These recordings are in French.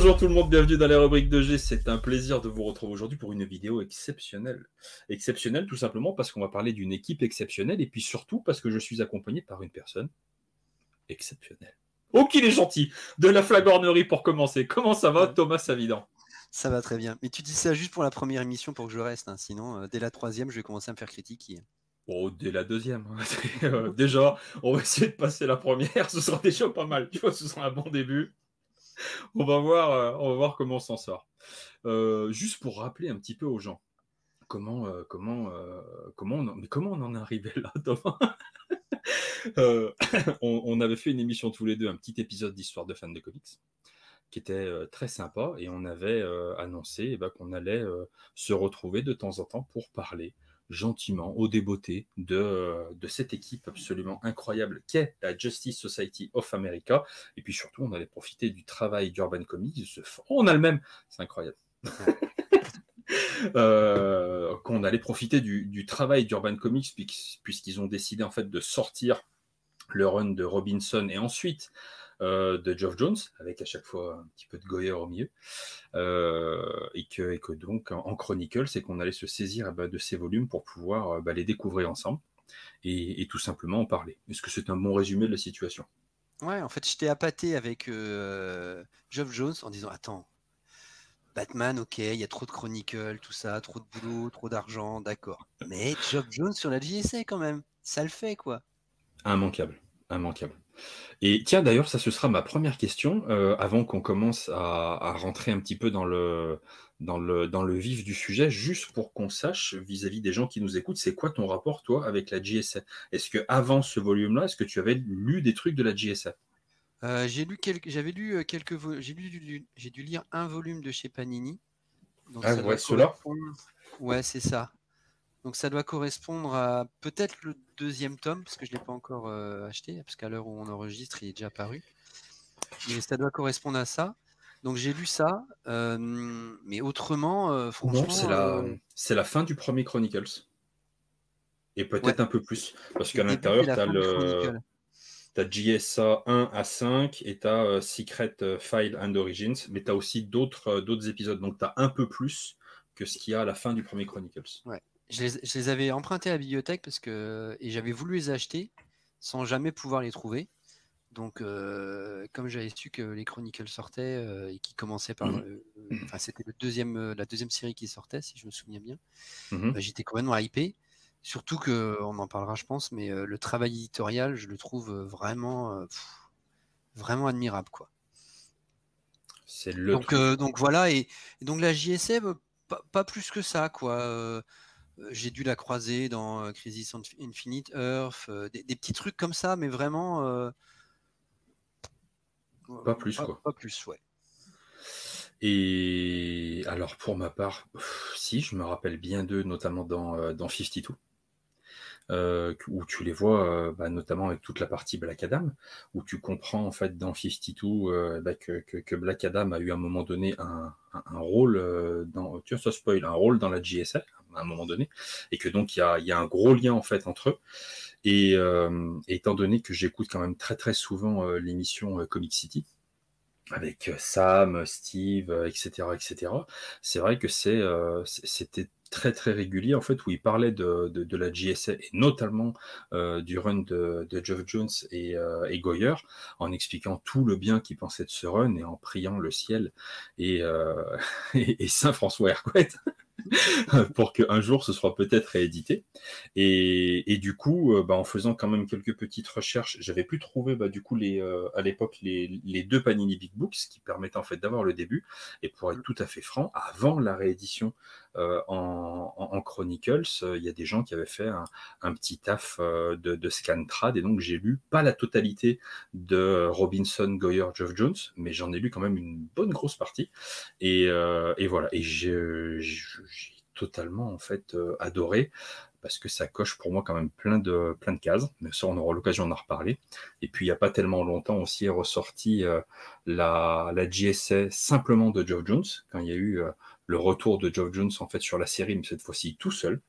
Bonjour tout le monde, bienvenue dans la rubrique de G. C'est un plaisir de vous retrouver aujourd'hui pour une vidéo exceptionnelle. Exceptionnelle tout simplement parce qu'on va parler d'une équipe exceptionnelle et puis surtout parce que je suis accompagné par une personne exceptionnelle. Oh qu'il est gentil. De la flagornerie pour commencer. Comment ça va, Thomas Savidan? Ça va très bien. Mais tu dis ça juste pour la première émission pour que je reste. Hein. Sinon, dès la troisième, je vais commencer à me faire critiquer. Oh, dès la deuxième. Déjà, on va essayer de passer la première. Ce sera déjà pas mal. Tu vois, ce sera un bon début. On va voir comment on s'en sort. Juste pour rappeler un petit peu aux gens. Comment on en est arrivé là, Thomas? On avait fait une émission tous les deux, un petit épisode d'histoire de fans de comics, qui était très sympa, et on avait annoncé qu'on allait se retrouver de temps en temps pour parler gentiment, au débeauté, de cette équipe absolument incroyable qu'est la Justice Society of America, et puis surtout, on allait profiter du travail d'Urban Comics. On a le même, c'est incroyable. Qu'on allait profiter du travail d'Urban Comics puisqu'ils ont décidé en fait de sortir le run de Robinson et ensuite de Geoff Jones avec à chaque fois un petit peu de Goyer au milieu et que donc en Chronicle c'est qu'on allait se saisir de ces volumes pour pouvoir les découvrir ensemble et tout simplement en parler. Est-ce que c'est un bon résumé de la situation? Ouais, en fait, j'étais appâté avec Geoff Jones en disant attends, Batman, ok, il y a trop de Chronicle, tout ça, trop de boulot, trop d'argent, d'accord. Mais Geoff Jones sur la JSA quand même, ça le fait quoi. Immanquable, immanquable. Et tiens, d'ailleurs, ça ce sera ma première question, avant qu'on commence à rentrer un petit peu dans le vif du sujet, juste pour qu'on sache, vis-à-vis des gens qui nous écoutent, c'est quoi ton rapport, toi, avec la JSA? Est-ce que avant ce volume-là, est-ce que tu avais lu des trucs de la JSA? J'avais lu j'ai dû lire un volume de chez Panini, donc Ah ça doit ouais, ceux-là? correspondre. Ouais, c'est ça. Donc ça doit correspondre à peut-être le deuxième tome, parce que je ne l'ai pas encore acheté, parce qu'à l'heure où on enregistre, il est déjà paru. Mais ça doit correspondre à ça. Donc j'ai lu ça, mais autrement, Non, franchement, c'est la fin du premier Chronicles. Et ouais, peut-être un peu plus, parce le qu'à début et l'intérieur, la fin du Chronicle. t'as JSA 1 à 5 et t'as Secret File and Origins, mais t'as aussi d'autres épisodes. Donc t'as un peu plus que ce qu'il y a à la fin du premier Chronicles. Ouais. Je les avais empruntés à la bibliothèque et j'avais voulu les acheter sans jamais pouvoir les trouver. Donc, comme j'avais su que les Chronicles sortaient et qui commençaient par, enfin, c'était la deuxième série qui sortait, si je me souviens bien. J'étais complètement hypé. Surtout que, on en parlera, je pense, mais le travail éditorial, je le trouve vraiment admirable, quoi. C'est le truc. Donc voilà, et donc la JSM, pas plus que ça, quoi. J'ai dû la croiser dans Crisis on Infinite Earth, des petits trucs comme ça, mais vraiment Pas plus, quoi. pas plus, ouais. Et alors, pour ma part, si, je me rappelle bien d'eux, notamment dans 52. Où tu les vois, notamment avec toute la partie Black Adam, où tu comprends en fait dans 52 que Black Adam a eu à un moment donné un rôle tu vois, ça spoil, un rôle dans la JSA à un moment donné, et que donc il y a un gros lien en fait entre eux. Et étant donné que j'écoute quand même très très souvent l'émission Comic City, avec Sam, Steve, etc., etc. C'est vrai que c'était très très régulier en fait où il parlait de la JSA et notamment du run de Geoff Jones et Goyer, en expliquant tout le bien qu'il pensait de ce run et en priant le ciel et, et Saint François Hercouet pour qu'un jour ce soit peut-être réédité. Et du coup, en faisant quand même quelques petites recherches, j'avais pu trouver du coup à l'époque les deux Panini Big Books qui permettaient en fait d'avoir le début. Et pour être tout à fait franc, avant la réédition en Chronicles, il y a des gens qui avaient fait un petit taf de scan trad, et donc j'ai lu pas la totalité de Robinson, Goyer, Geoff Jones, mais j'en ai lu quand même une bonne grosse partie. Et voilà. Et j'ai totalement en fait adoré, parce que ça coche pour moi quand même plein de cases, mais ça on aura l'occasion d'en reparler. Et puis il n'y a pas tellement longtemps aussi est ressorti la JSA simplement de Geoff Jones, quand il y a eu le retour de Geoff Jones en fait sur la série, mais cette fois-ci tout seul,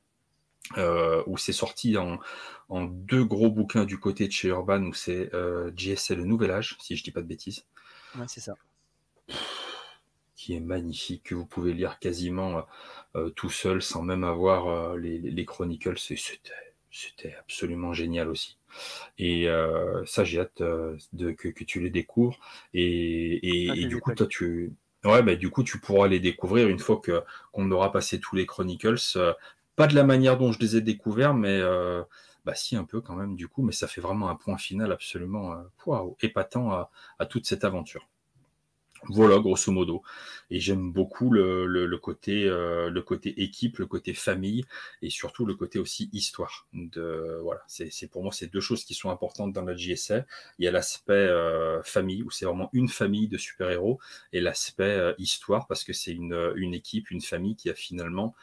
où c'est sorti en deux gros bouquins du côté de chez Urban, où c'est JSA le Nouvel Âge, si je dis pas de bêtises. Ouais, c'est ça. qui est magnifique, que vous pouvez lire quasiment tout seul sans même avoir les Chronicles. C'était absolument génial aussi. Et ça, j'ai hâte que tu les découvres. Ah, Et je du les ai coup, pas toi, lus. ouais, bah, du coup, tu pourras les découvrir une fois qu'on aura passé tous les Chronicles. Pas de la manière dont je les ai découverts, mais bah si, un peu quand même, du coup. Mais ça fait vraiment un point final absolument waouh, épatant à toute cette aventure. Voilà, grosso modo. Et j'aime beaucoup le côté équipe, le côté famille, et surtout le côté aussi histoire. Voilà, c'est pour moi ces deux choses qui sont importantes dans la JSA. Il y a l'aspect famille, où c'est vraiment une famille de super-héros, et l'aspect histoire, parce que c'est une équipe, une famille qui a finalement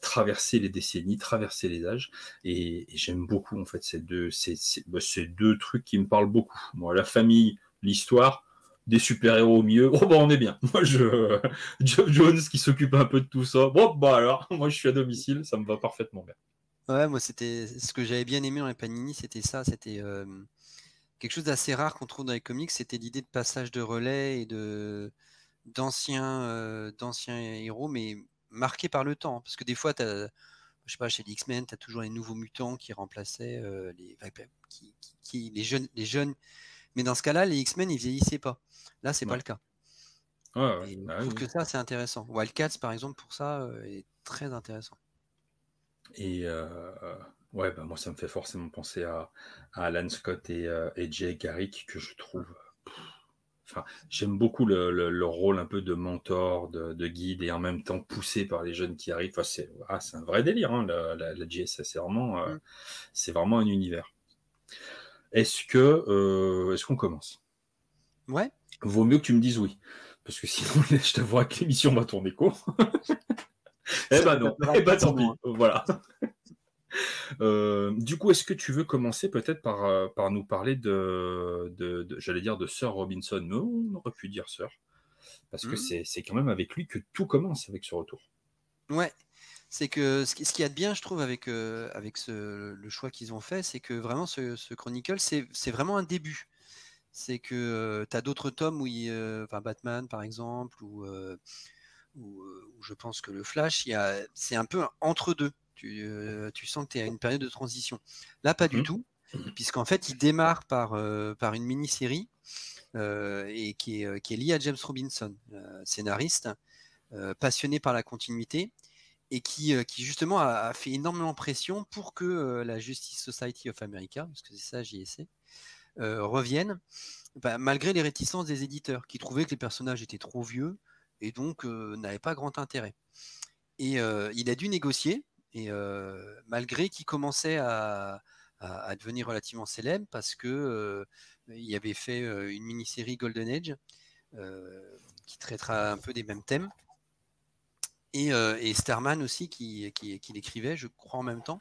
traversé les décennies, traversé les âges, et j'aime beaucoup en fait ces deux trucs qui me parlent beaucoup. Moi, la famille, l'histoire, des super-héros au milieu, oh bah on est bien. Moi, Geoff Jones qui s'occupe un peu de tout ça, bon bah alors, moi je suis à domicile, ça me va parfaitement bien. Ouais, moi, c'était ce que j'avais bien aimé dans les Panini, c'était ça. C'était quelque chose d'assez rare qu'on trouve dans les comics. C'était l'idée de passage de relais et d'anciens héros, mais marqués par le temps. Parce que des fois, je sais pas, chez les X-Men, tu as toujours les nouveaux mutants qui remplaçaient les jeunes. Mais dans ce cas-là, les X-Men, ils vieillissaient pas. Là, c'est pas Ouais, le cas. ouais, ouais. Et je Bah trouve oui. que ça, c'est intéressant. Wildcats, par exemple, pour ça, est très intéressant. Et ouais, bah moi ça me fait forcément penser à Alan Scott et Jay Garrick que je trouve. Enfin, j'aime beaucoup le rôle un peu de mentor, de guide et en même temps poussé par les jeunes qui arrivent. Enfin, c'est un vrai délire, hein, la JSA. Mm. C'est vraiment un univers. Est-ce qu'on commence? Ouais, Vaut mieux que tu me dises oui. Parce que sinon, je t'avouerai que l'émission va tourner court. Eh ça va ben être un non. peu Eh ben rapide tant sinon, pis. hein. Voilà. Du coup, est-ce que tu veux commencer peut-être par nous parler j'allais dire de Sir Robinson? Non, on aurait pu dire Sir. Parce que Mm. c'est quand même avec lui que tout commence avec ce retour. Ouais, c'est que ce qu'il y a de bien, je trouve, avec le choix qu'ils ont fait, c'est que vraiment ce Chronicle, c'est vraiment un début. C'est que tu as d'autres tomes enfin Batman par exemple, ou je pense que le Flash, c'est un peu entre deux. Tu sens que tu es à une période de transition. Là, pas du Mhm. tout, puisqu'en fait, il démarre par une mini-série et qui est liée à James Robinson, scénariste, passionné par la continuité et qui justement a fait énormément pression pour que la Justice Society of America, parce que c'est ça, JSA, revienne, malgré les réticences des éditeurs qui trouvaient que les personnages étaient trop vieux et donc n'avaient pas grand intérêt. Et il a dû négocier, et malgré qu'il commençait à devenir relativement célèbre parce que il avait fait une mini-série Golden Age qui traitera un peu des mêmes thèmes. Et Starman aussi qui l'écrivait, je crois en même temps,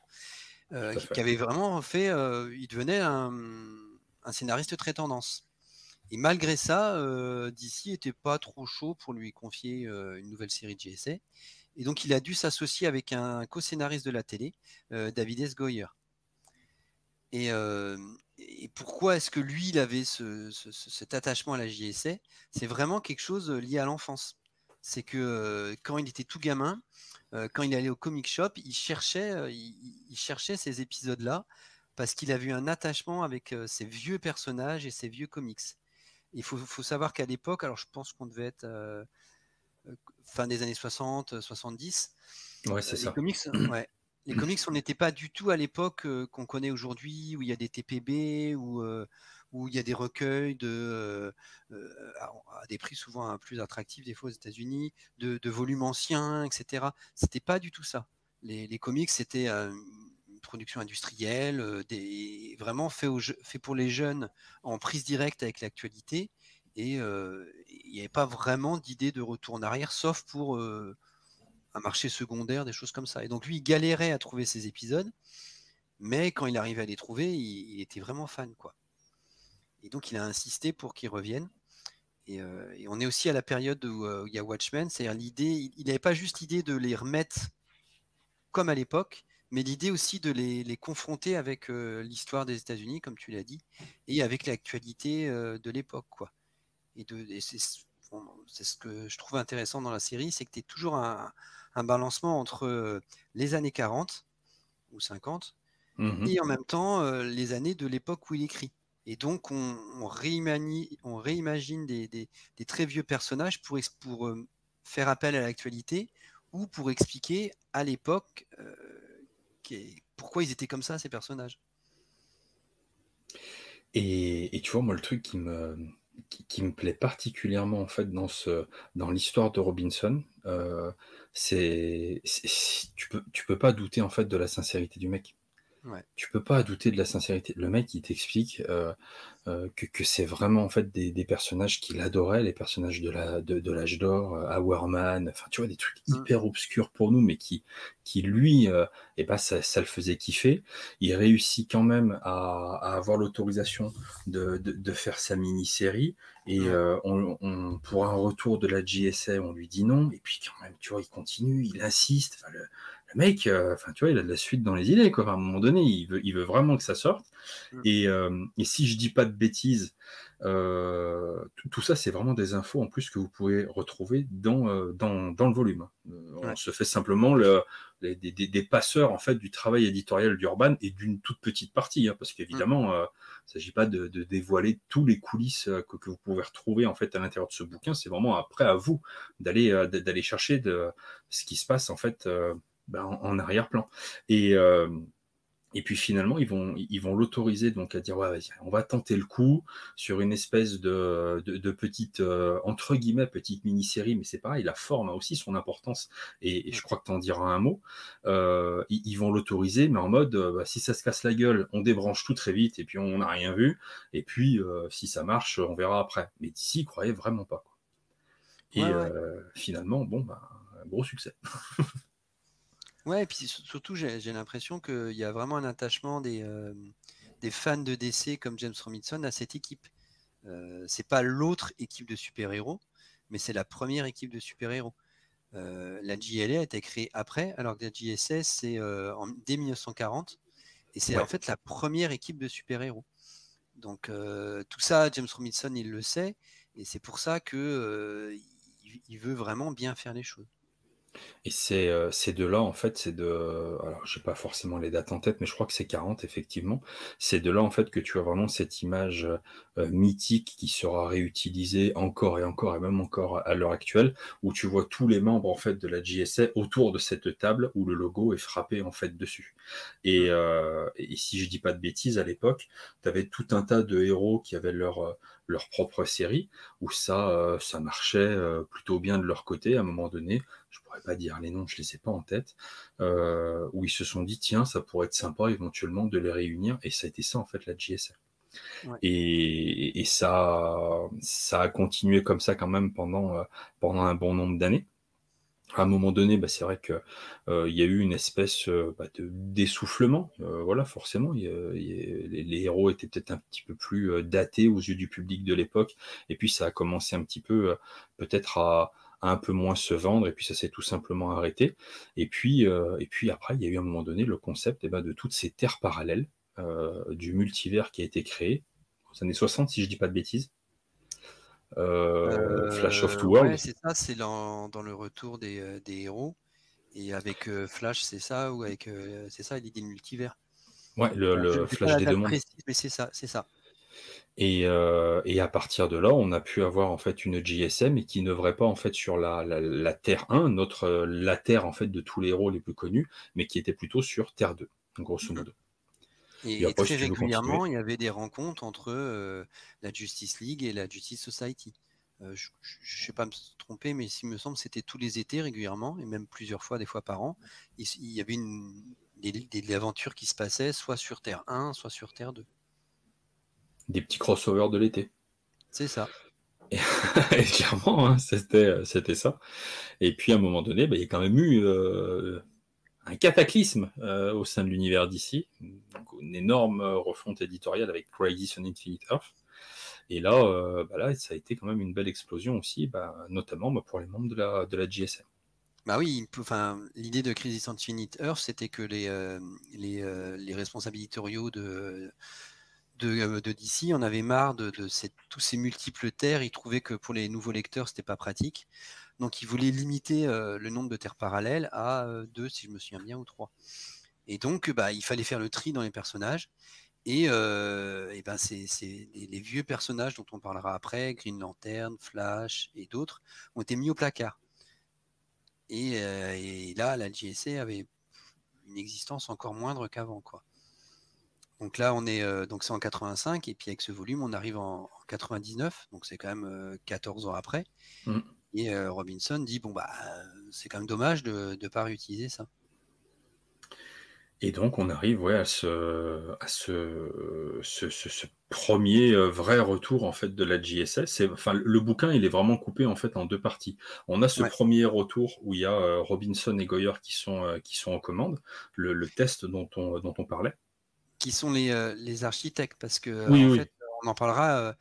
Tout à qui fait. avait vraiment fait, il devenait un scénariste très tendance. Et malgré ça, DC était pas trop chaud pour lui confier une nouvelle série de GSA. Et donc il a dû s'associer avec un co-scénariste de la télé, David S. Goyer. Et, euh, et pourquoi est-ce que lui, il avait cet attachement à la JSA? C'est vraiment quelque chose lié à l'enfance. C'est que quand il était tout gamin, quand il allait au comic shop, il cherchait ces épisodes-là parce qu'il avait eu un attachement avec ces vieux personnages et ces vieux comics. Il faut savoir qu'à l'époque, alors je pense qu'on devait être fin des années 60, 70, Ouais, c'est les ça. comics, ouais. Les comics, on n'était pas du tout à l'époque qu'on connaît aujourd'hui, où il y a des TPB, où il y a des recueils à des prix souvent plus attractifs des fois aux États-Unis, de volumes anciens, etc. C'était pas du tout ça. Les comics, c'était une production industrielle, vraiment fait pour les jeunes, en prise directe avec l'actualité. Et il n'y avait pas vraiment d'idée de retour en arrière, sauf pour un marché secondaire, des choses comme ça. Et donc lui, il galérait à trouver ces épisodes, mais quand il arrivait à les trouver, il était vraiment fan, quoi. Et donc il a insisté pour qu'ils reviennent. Et on est aussi à la période où il y a Watchmen, c'est-à-dire l'idée, il n'avait pas juste l'idée de les remettre comme à l'époque, mais l'idée aussi de les confronter avec l'histoire des États-Unis, comme tu l'as dit, et avec l'actualité de l'époque, quoi. bon, c'est ce que je trouve intéressant dans la série, c'est que tu es toujours un balancement entre les années 40 ou 50 Mhm. et en même temps les années de l'époque où il écrit. Et donc, on réimagine des très vieux personnages pour faire appel à l'actualité ou pour expliquer à l'époque pourquoi ils étaient comme ça, ces personnages. Et tu vois, moi, le truc qui me plaît particulièrement en fait dans l'histoire de Robinson, tu peux pas douter en fait de la sincérité du mec. Ouais. Tu peux pas douter de la sincérité. Le mec, il t'explique que c'est vraiment en fait des personnages qu'il adorait, les personnages de l'âge d'or, Hourman, enfin tu vois, des trucs hyper obscurs pour nous, mais qui lui, et ben ça le faisait kiffer. Il réussit quand même à avoir l'autorisation de faire sa mini-série, et Ouais. pour un retour de la JSA, on lui dit non, et puis quand même, tu vois, il continue, il insiste. Enfin, le mec, enfin tu vois, il a de la suite dans les idées, quoi. Enfin, à un moment donné, il veut vraiment que ça sorte. Et si je dis pas de bêtises, tout ça, c'est vraiment des infos en plus que vous pouvez retrouver dans le volume. On Ouais. se fait simplement des passeurs en fait du travail éditorial d'Urban et d'une toute petite partie, hein, parce qu'évidemment, il ne s'agit pas de dévoiler tous les coulisses que vous pouvez retrouver en fait à l'intérieur de ce bouquin. C'est vraiment après à vous d'aller chercher ce qui se passe en fait en arrière-plan. Et puis finalement, ils vont l'autoriser donc à dire ouais, vas-y, on va tenter le coup sur une espèce de petite entre guillemets petite mini-série, mais c'est pareil, la forme a aussi son importance. Et je crois que tu en diras un mot. Ils vont l'autoriser, mais en mode bah, si ça se casse la gueule, on débranche tout très vite et puis on n'a rien vu. Et puis si ça marche, on verra après. Mais d'ici, ils croyaient vraiment pas, quoi. Ouais, Et ouais. finalement, bon, bah, gros succès. Ouais, et puis surtout, j'ai l'impression qu'il y a vraiment un attachement des fans de DC comme James Robinson à cette équipe. C'est pas l'autre équipe de super-héros, mais c'est la première équipe de super-héros. La JLA a été créée après, alors que la JSS, c'est dès 1940, et c'est en Ouais. fait la première équipe de super-héros. Donc tout ça, James Robinson, il le sait, et c'est pour ça que il veut vraiment bien faire les choses. Et c'est de là, en fait, alors j'ai pas forcément les dates en tête, mais je crois que c'est 40, effectivement. C'est de là, en fait, que tu as vraiment cette image mythique qui sera réutilisée encore et encore, et même encore à l'heure actuelle, où tu vois tous les membres, en fait, de la JSA autour de cette table où le logo est frappé, en fait, dessus. Et si je dis pas de bêtises, à l'époque, tu avais tout un tas de héros qui avaient leur propre série, où ça marchait plutôt bien de leur côté à un moment donné. Je pourrais pas dire les noms, je les ai pas en tête, où ils se sont dit tiens, ça pourrait être sympa éventuellement de les réunir, et ça a été ça en fait la JSA. Ouais. Et ça a continué comme ça quand même pendant un bon nombre d'années. À un moment donné, bah, c'est vrai que il y a eu une espèce de d'essoufflement. Voilà, forcément, les héros étaient peut-être un petit peu plus datés aux yeux du public de l'époque, et puis ça a commencé un petit peu peut-être à un peu moins se vendre, et puis ça s'est tout simplement arrêté. Et puis après, il y a eu à un moment donné le concept de toutes ces terres parallèles, du multivers qui a été créé aux années 60, si je dis pas de bêtises. Flash of Two Ouais, Worlds. c'est ça, c'est dans le retour des héros. Et avec Flash, c'est ça, ou avec c'est ça, il dit le multivers. Ouais, Je le n'ai pas Flash la des deux date mondes. précise, mais c'est ça, c'est ça. Et à partir de là, on a pu avoir en fait une JSM et qui n'œuvrait pas en fait sur la Terre 1, la Terre en fait de tous les héros les plus connus, mais qui était plutôt sur Terre 2, grosso Mhm. modo. Et Et après, très si tu veux continuer. régulièrement, il y avait des rencontres entre la Justice League et la Justice Society. Je ne sais pas me tromper, mais il me semble que c'était tous les étés régulièrement, et même plusieurs fois, des fois par an. Il y avait des aventures qui se passaient soit sur Terre 1, soit sur Terre 2. Des petits crossovers de l'été. C'est ça. Et, et clairement, hein, c'était ça. Et puis à un moment donné, il y a quand même eu un cataclysme au sein de l'univers d'ici, une énorme refonte éditoriale avec Crisis on Infinite Earth. Et là, là, ça a été quand même une belle explosion aussi, notamment pour les membres de la GSM. Bah oui, enfin, l'idée de Crisis Infinite Earth, c'était que les responsables éditoriaux de DC en avait marre de tous ces multiples terres. Ils trouvaient que pour les nouveaux lecteurs, c'était pas pratique. Donc, ils voulaient limiter le nombre de terres parallèles à 2, si je me souviens bien, ou 3. Et donc, il fallait faire le tri dans les personnages. Et c'est les vieux personnages dont on parlera après, Green Lantern, Flash et d'autres, ont été mis au placard. Et là, la JSA avait une existence encore moindre qu'avant, quoi. Donc là, on est donc c'est en 85, et puis avec ce volume, on arrive en 99, donc c'est quand même 14 ans après. Mm. Et Robinson dit bon c'est quand même dommage de ne pas réutiliser ça. Et donc on arrive à ce premier vrai retour en fait de la JSS. Enfin, le bouquin il est vraiment coupé en fait en deux parties. On a ce premier retour où il y a Robinson et Goyer qui sont aux commandes, le test dont on parlait. Qui sont les architectes, parce que Oui, en oui. fait, on en parlera.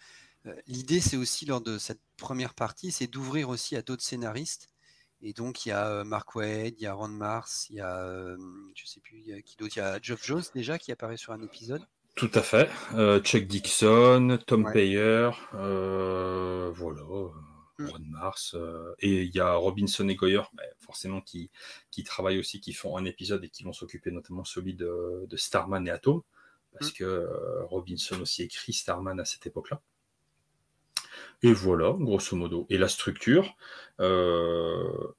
L'idée, c'est aussi lors de cette première partie, c'est d'ouvrir aussi à d'autres scénaristes. Et donc, il y a Mark Waid, il y a Ron Mars, il y a, je sais plus, il y a qui d'autre, il y a Geoff Jones déjà qui apparaît sur un épisode. Tout à fait. Chuck Dixon, Tom Ouais. Payer, voilà, Ron Mars, et il y a Robinson et Goyer, forcément qui travaillent aussi, qui font un épisode et qui vont s'occuper notamment celui de Starman et Atom, parce que Robinson aussi écrit Starman à cette époque-là. Et voilà, grosso modo. Et la structure,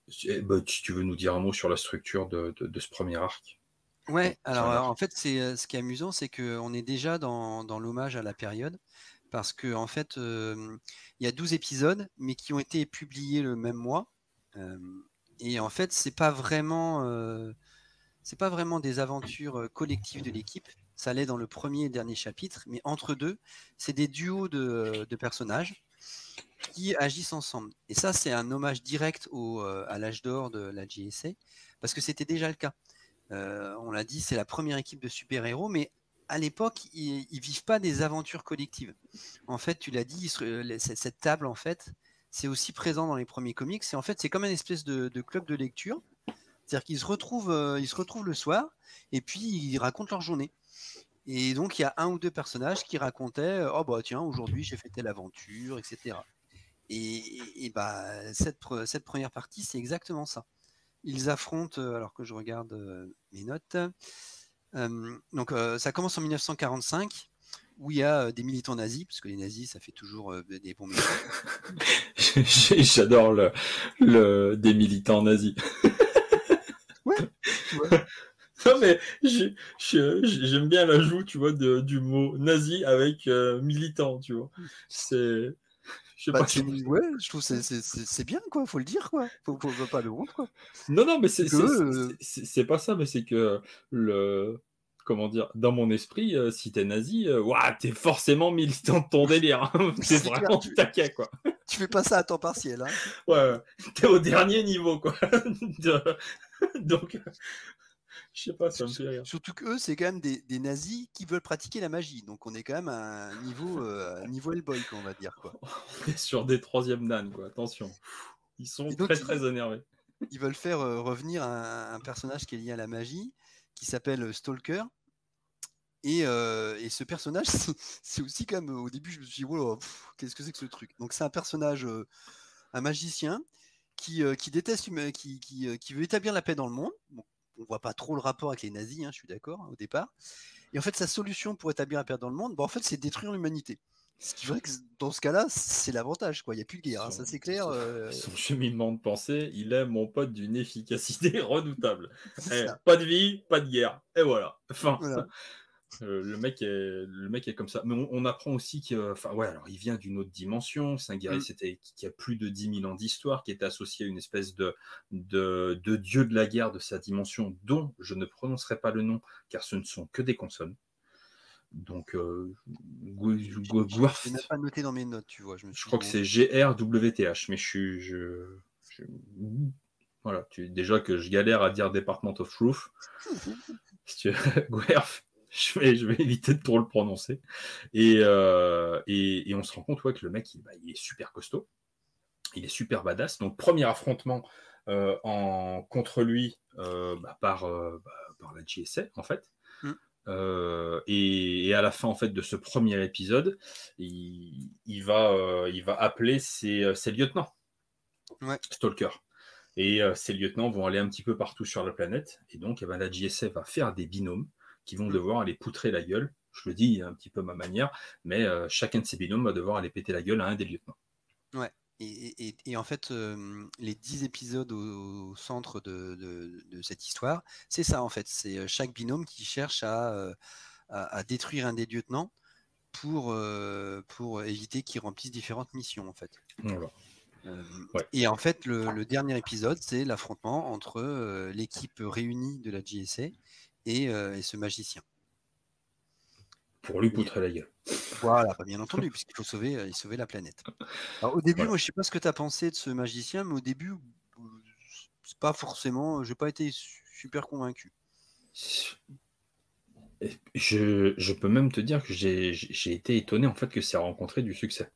si tu veux nous dire un mot sur la structure de ce premier arc. Ouais, alors en fait, ce qui est amusant, c'est qu'on est déjà dans l'hommage à la période, parce que en fait, il y a 12 épisodes, mais qui ont été publiés le même mois. Et en fait, c'est pas vraiment des aventures collectives de l'équipe. Ça l'est dans le premier et dernier chapitre, mais entre deux, c'est des duos de personnages qui agissent ensemble. Et ça, c'est un hommage direct à l'âge d'or de la JSA, parce que c'était déjà le cas. On l'a dit, c'est la première équipe de super-héros, mais à l'époque, ils vivent pas des aventures collectives. En fait, tu l'as dit, cette table, en fait, c'est aussi présent dans les premiers comics. Et en fait, c'est comme une espèce de club de lecture. C'est-à-dire qu'ils se retrouvent le soir, et puis ils racontent leur journée. Et donc, il y a un ou deux personnages qui racontaient oh bah tiens, aujourd'hui j'ai fait telle aventure, etc. Et cette première partie, c'est exactement ça. Ils affrontent, alors que je regarde mes notes, donc ça commence en 1945, où il y a des militants nazis, parce que les nazis, ça fait toujours des bons méchants. J'adore des militants nazis. Ouais, tu vois. Non mais j'aime bien l'ajout, tu vois, du mot nazi avec militant, tu vois. C'est, je sais pas. Ouais, je trouve c'est bien, quoi. Faut le dire, quoi. Faut pas le honte, quoi. Non, mais c'est pas ça, mais c'est que comment dire, dans mon esprit, si t'es nazi, t'es forcément militant de ton délire. Hein. T'es vraiment taquet, quoi. Tu fais pas ça à temps partiel, hein. Ouais, t'es au dernier niveau, quoi. Donc, je sais pas, ça me fait rire. Surtout qu'eux, c'est quand même des nazis qui veulent pratiquer la magie. Donc on est quand même à un niveau Hellboy, on va dire, quoi. On est sur des troisièmes dan, quoi. Attention. Ils sont très énervés. Ils veulent faire revenir un personnage qui est lié à la magie, qui s'appelle Stalker. Et ce personnage, c'est aussi comme au début, je me suis dit, oh, qu'est-ce que c'est que ce truc? Donc c'est un personnage, un magicien qui déteste, qui veut établir la paix dans le monde. Bon, on voit pas trop le rapport avec les nazis, hein, je suis d'accord, hein, au départ. Et en fait, sa solution pour établir la paix dans le monde, en fait, c'est détruire l'humanité. Ce qui vrai que dans ce cas-là, c'est l'avantage, quoi. Il n'y a plus de guerre, hein, ça c'est clair. Son cheminement de pensée, il est mon pote d'une efficacité redoutable. Ça. Pas de vie, pas de guerre. Et voilà. Enfin, Voilà. le mec est comme ça. Mais on apprend aussi alors il vient d'une autre dimension. C'est un guerrier qui a plus de 10 000 ans d'histoire, qui est associé à une espèce de dieu de la guerre de sa dimension, dont je ne prononcerai pas le nom, car ce ne sont que des consonnes. Donc, je n'ai pas noté dans mes notes, tu vois. Je crois que c'est GRWTH, mais voilà, déjà que je galère à dire Department of Truth. Si tu Guerf, je vais éviter de trop le prononcer. Et on se rend compte que le mec, il est super costaud. Il est super badass. Donc, premier affrontement contre lui par la JSA, en fait. Et à la fin en fait de ce premier épisode, il va appeler ses lieutenants, Ouais. Stalker. Et ces lieutenants vont aller un petit peu partout sur la planète. Et donc, eh ben, la JSA va faire des binômes qui vont Mm. devoir aller poutrer la gueule. Je le dis un petit peu à ma manière, mais chacun de ces binômes va devoir aller péter la gueule à un des lieutenants. Ouais. Et en fait, les 10 épisodes au centre de cette histoire, c'est ça en fait. C'est chaque binôme qui cherche à détruire un des lieutenants pour éviter qu'il remplisse différentes missions en fait. Voilà. Ouais. Et en fait, le dernier épisode, c'est l'affrontement entre l'équipe réunie de la JSA et ce magicien. Pour lui poutrer la gueule. Voilà, bien entendu, puisqu'il faut sauver la planète. Alors, au début, Voilà. moi, je sais pas ce que tu as pensé de ce magicien, mais au début, c'est pas forcément. J'ai pas été super convaincu. Je peux même te dire que j'ai été étonné en fait que ça a rencontré du succès.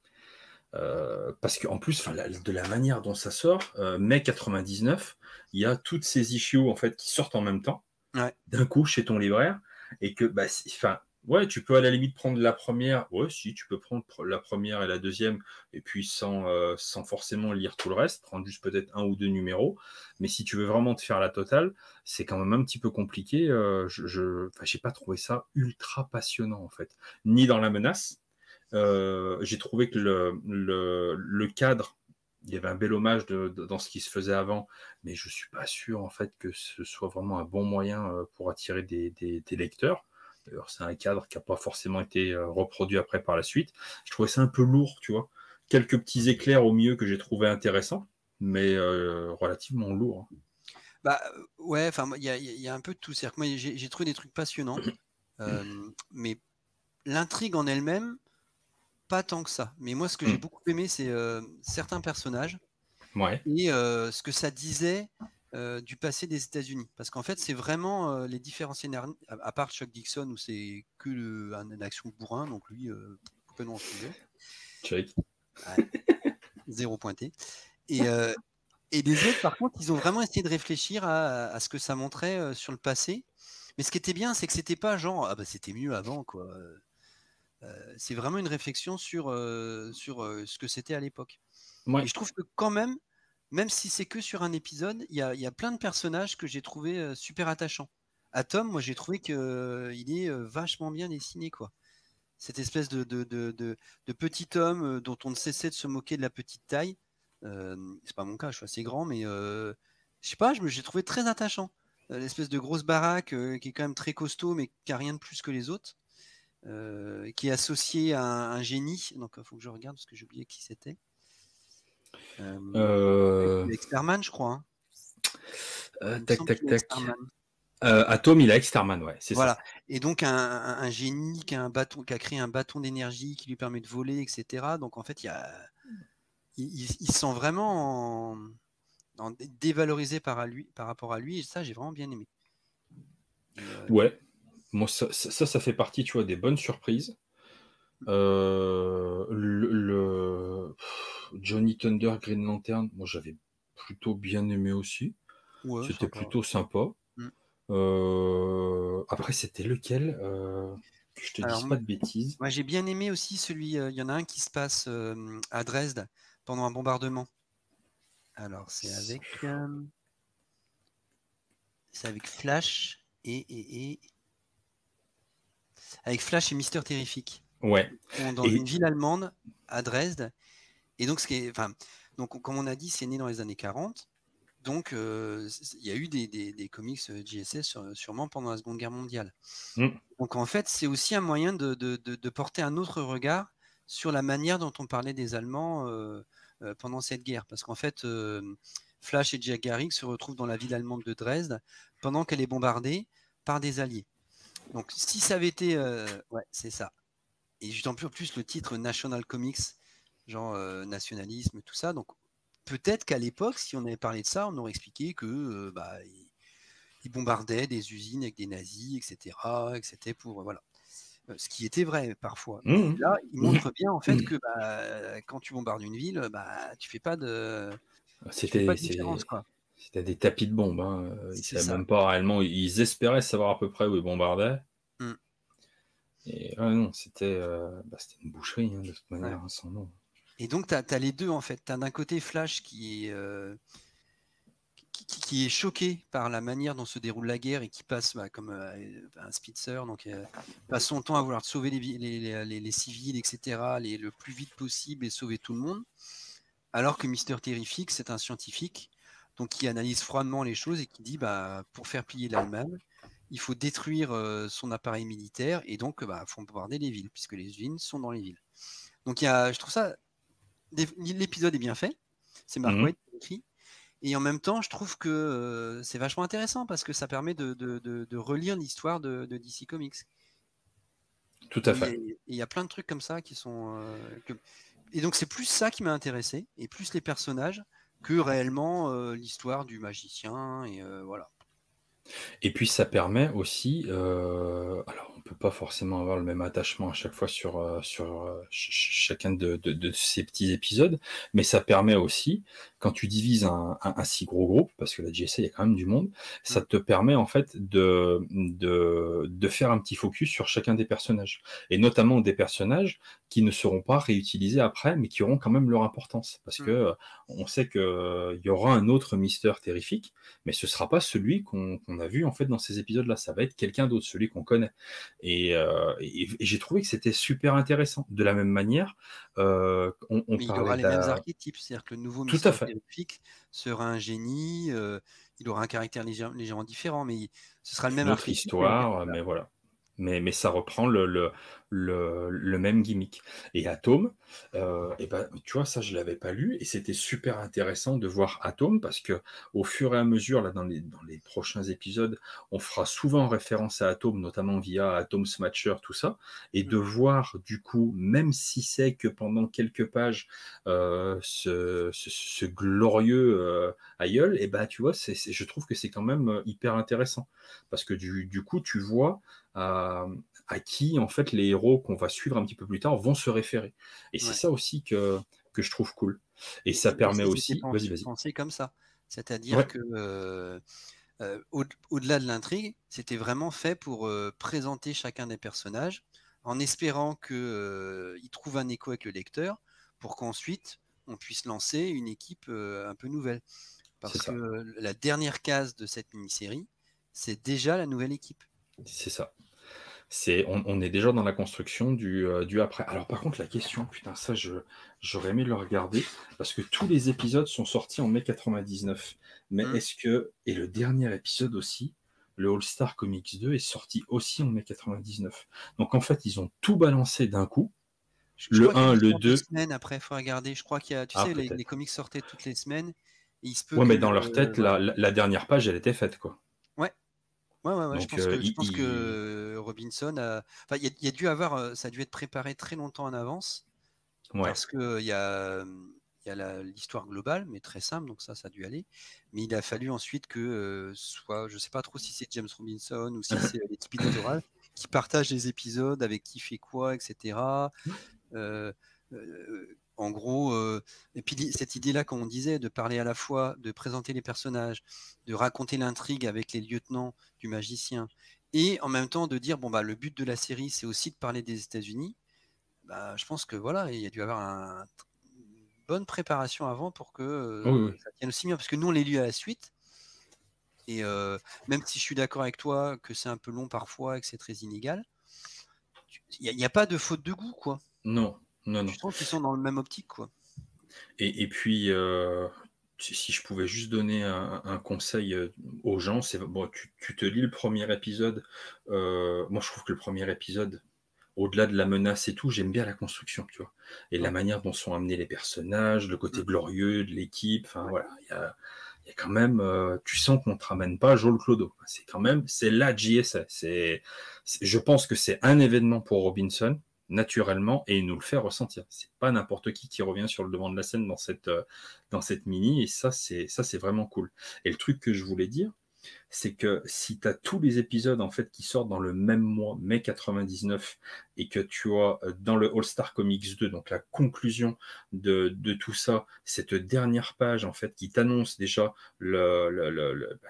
Parce qu'en plus, de la manière dont ça sort, mai 99, il y a toutes ces issues en fait qui sortent en même temps, Ouais. d'un coup chez ton libraire, et que ouais, tu peux à la limite prendre la première. Ouais, si tu peux prendre la première et la deuxième, et puis sans forcément lire tout le reste, prendre juste peut-être un ou deux numéros. Mais si tu veux vraiment te faire la totale, c'est quand même un petit peu compliqué. J'ai pas trouvé ça ultra passionnant en fait, ni dans la menace. J'ai trouvé que le cadre, il y avait un bel hommage dans ce qui se faisait avant, mais je suis pas sûr en fait que ce soit vraiment un bon moyen pour attirer des lecteurs. D'ailleurs, c'est un cadre qui n'a pas forcément été reproduit après par la suite. Je trouvais ça un peu lourd, tu vois. Quelques petits éclairs au mieux que j'ai trouvé intéressants, mais relativement lourd. Bah ouais, enfin, il y a un peu de tout. C'est-à-dire que moi, j'ai trouvé des trucs passionnants, mais l'intrigue en elle-même, pas tant que ça. Mais moi, ce que j'ai beaucoup aimé, c'est certains personnages Ouais. et ce que ça disait du passé des États-Unis. Parce qu'en fait, c'est vraiment les différents scénarios, à part Chuck Dixon, où c'est que un action bourrin, donc lui, complètement sujet. Check. Ouais, zéro pointé. Et les autres, par contre, ils ont vraiment essayé de réfléchir à ce que ça montrait sur le passé. Mais ce qui était bien, c'est que c'était pas genre, ah bah c'était mieux avant, quoi. C'est vraiment une réflexion sur ce que c'était à l'époque. Ouais. Et je trouve que quand même si c'est que sur un épisode, il y a plein de personnages que j'ai trouvé super attachants. Atom, moi j'ai trouvé qu'il est vachement bien dessiné, quoi. Cette espèce de petit homme dont on ne cessait de se moquer de la petite taille. C'est pas mon cas, je suis assez grand, mais je sais pas, j'ai trouvé très attachant. L'espèce de grosse baraque qui est quand même très costaud, mais qui a rien de plus que les autres. Qui est associé à un génie. Donc il faut que je regarde parce que j'ai oublié qui c'était. Exterman, je crois. Hein. Tac. Atom, il a Exterman, ouais, c'est voilà. ça. Et donc un génie qui a créé un bâton d'énergie qui lui permet de voler, etc. Donc en fait, il se sent vraiment dévalorisé par rapport à lui. Et ça, j'ai vraiment bien aimé. Ouais. Moi, ça fait partie, tu vois, des bonnes surprises. Johnny Thunder, Green Lantern, moi j'avais plutôt bien aimé aussi. Ouais, C'était sympa. plutôt sympa. Après, c'était lequel que je te dise pas de bêtises. Moi, j'ai bien aimé aussi celui. Il y en a un qui se passe à Dresde pendant un bombardement. Alors, c'est avec Flash avec Flash et Mister Terrific. Ouais. Dans une ville allemande à Dresde. Et donc, donc, comme on a dit, c'est né dans les années 40. Donc, il y a eu des comics JSS sûrement pendant la Seconde Guerre mondiale. Donc, en fait, c'est aussi un moyen de porter un autre regard sur la manière dont on parlait des Allemands pendant cette guerre. Parce qu'en fait, Flash et Jack Garrick se retrouvent dans la ville allemande de Dresde pendant qu'elle est bombardée par des Alliés. Donc, si ça avait été... ouais, c'est ça. Et en plus, le titre National Comics, genre nationalisme, tout ça. Donc, peut-être qu'à l'époque, si on avait parlé de ça, on aurait expliqué que ils bombardaient des usines avec des nazis, etc. Et que c'était pour voilà. Ce qui était vrai parfois. Mais là, il montre bien en fait que quand tu bombardes une ville, tu fais pas de différence, quoi. C'était des tapis de bombes. Ils savaient même pas réellement. Ils espéraient savoir à peu près où ils bombardaient. Et non, c'était c'était une boucherie, de toute Ouais. manière, sans nom. Et donc, tu as les deux, en fait. Tu as d'un côté Flash qui est choqué par la manière dont se déroule la guerre et qui passe comme un Spitzer, donc passe son temps à vouloir sauver les civils, etc., le plus vite possible et sauver tout le monde, alors que Mister Terrific, c'est un scientifique donc qui analyse froidement les choses et qui dit pour faire plier l'Allemagne, il faut détruire son appareil militaire et donc faut bombarder les villes, puisque les usines sont dans les villes. Donc je trouve ça, l'épisode est bien fait, c'est Mark Waid qui écrit. Et en même temps, je trouve que c'est vachement intéressant parce que ça permet de relire l'histoire de DC Comics. Tout à fait. Il y a plein de trucs comme ça qui sont... Et donc c'est plus ça qui m'a intéressé, et plus les personnages, que réellement l'histoire du magicien, et voilà. Et puis ça permet aussi, alors on peut pas forcément avoir le même attachement à chaque fois sur chacun de ces petits épisodes, mais ça permet aussi, quand tu divises un si gros groupe, parce que la JSA, il y a quand même du monde, ça te permet en fait de faire un petit focus sur chacun des personnages, et notamment des personnages qui ne seront pas réutilisés après, mais qui auront quand même leur importance, parce que on sait qu'il y aura un autre Mister Terrific, mais ce sera pas celui qu'on a vu en fait dans ces épisodes-là. Ça va être quelqu'un d'autre, celui qu'on connaît. Et j'ai trouvé que c'était super intéressant. De la même manière, on Mais il parlait aura les mêmes archétypes, c'est-à-dire que le nouveau Tout à Mister fait. Terrific sera un génie, il aura un caractère légèrement différent, mais ce sera le même Une autre archétype. Mais en fait, histoire, mais voilà. Mais ça reprend le même gimmick. Et Atom, tu vois, ça, je ne l'avais pas lu, et c'était super intéressant de voir Atom, parce que au fur et à mesure, là, dans les prochains épisodes, on fera souvent référence à Atom, notamment via Atom Smasher, tout ça, et de voir, du coup, même si c'est que pendant quelques pages, ce glorieux aïeul, et tu vois, je trouve que c'est quand même hyper intéressant, parce que du coup, tu vois à qui, en fait, les héros qu'on va suivre un petit peu plus tard vont se référer. Et c'est ça aussi que je trouve cool. Et ça permet aussi... Vas-y. pensé comme ça. C'est-à-dire Ouais. que au-delà de l'intrigue, c'était vraiment fait pour présenter chacun des personnages en espérant qu'ils trouvent un écho avec le lecteur pour qu'ensuite on puisse lancer une équipe un peu nouvelle. Parce que la dernière case de cette mini-série, c'est déjà la nouvelle équipe. C'est ça. On est déjà dans la construction du après. Alors par contre, la question, putain, ça, j'aurais aimé le regarder, parce que tous les épisodes sont sortis en mai 99. Mais est-ce que... Et le dernier épisode aussi, le All-Star Comics 2, est sorti aussi en mai 99. Donc en fait, ils ont tout balancé d'un coup. Le 1, le 2... semaines après, il faut regarder. Je crois qu'il y a, tu sais, les comics sortaient toutes les semaines. Et il se peut ouais, mais dans leur tête, la dernière page, elle était faite, quoi. Ouais. Ouais. Donc, je pense que Robinson a. Enfin, il y a dû avoir. Ça a dû être préparé très longtemps en avance. Ouais. Parce que il y a l'histoire globale, mais très simple, donc ça a dû aller. Mais il a fallu ensuite que soit, je sais pas trop si c'est James Robinson ou si c'est l'équipe éditoriale qui partage les épisodes avec qui fait quoi, etc. En gros, et puis cette idée-là, comme on disait, de parler à la fois, de présenter les personnages, de raconter l'intrigue avec les lieutenants du magicien, et en même temps de dire le but de la série, c'est aussi de parler des États-Unis. Je pense que voilà, il y a dû avoir une bonne préparation avant pour que ça tienne aussi bien, parce que nous on les lit à la suite. Et même si je suis d'accord avec toi que c'est un peu long parfois et que c'est très inégal, il n'y a pas de faute de goût, quoi. Non. Je trouve qu'ils sont dans le même optique, quoi. Et puis, si je pouvais juste donner un conseil aux gens, c'est bon, tu te lis le premier épisode. Moi, je trouve que le premier épisode, au-delà de la menace et tout, j'aime bien la construction, tu vois, et la manière dont sont amenés les personnages, le côté glorieux de l'équipe. Enfin voilà, il y a quand même, tu sens qu'on te ramène pas Joel Clodo. C'est la JSA. Je pense que c'est un événement pour Robinson, naturellement, et il nous le fait ressentir. C'est pas n'importe qui revient sur le devant de la scène dans cette mini, et ça c'est vraiment cool. Et le truc que je voulais dire, c'est que si tu as tous les épisodes en fait qui sortent dans le même mois, mai 99, et que tu as dans le All-Star Comics 2, donc la conclusion de tout ça, cette dernière page en fait qui t'annonce déjà le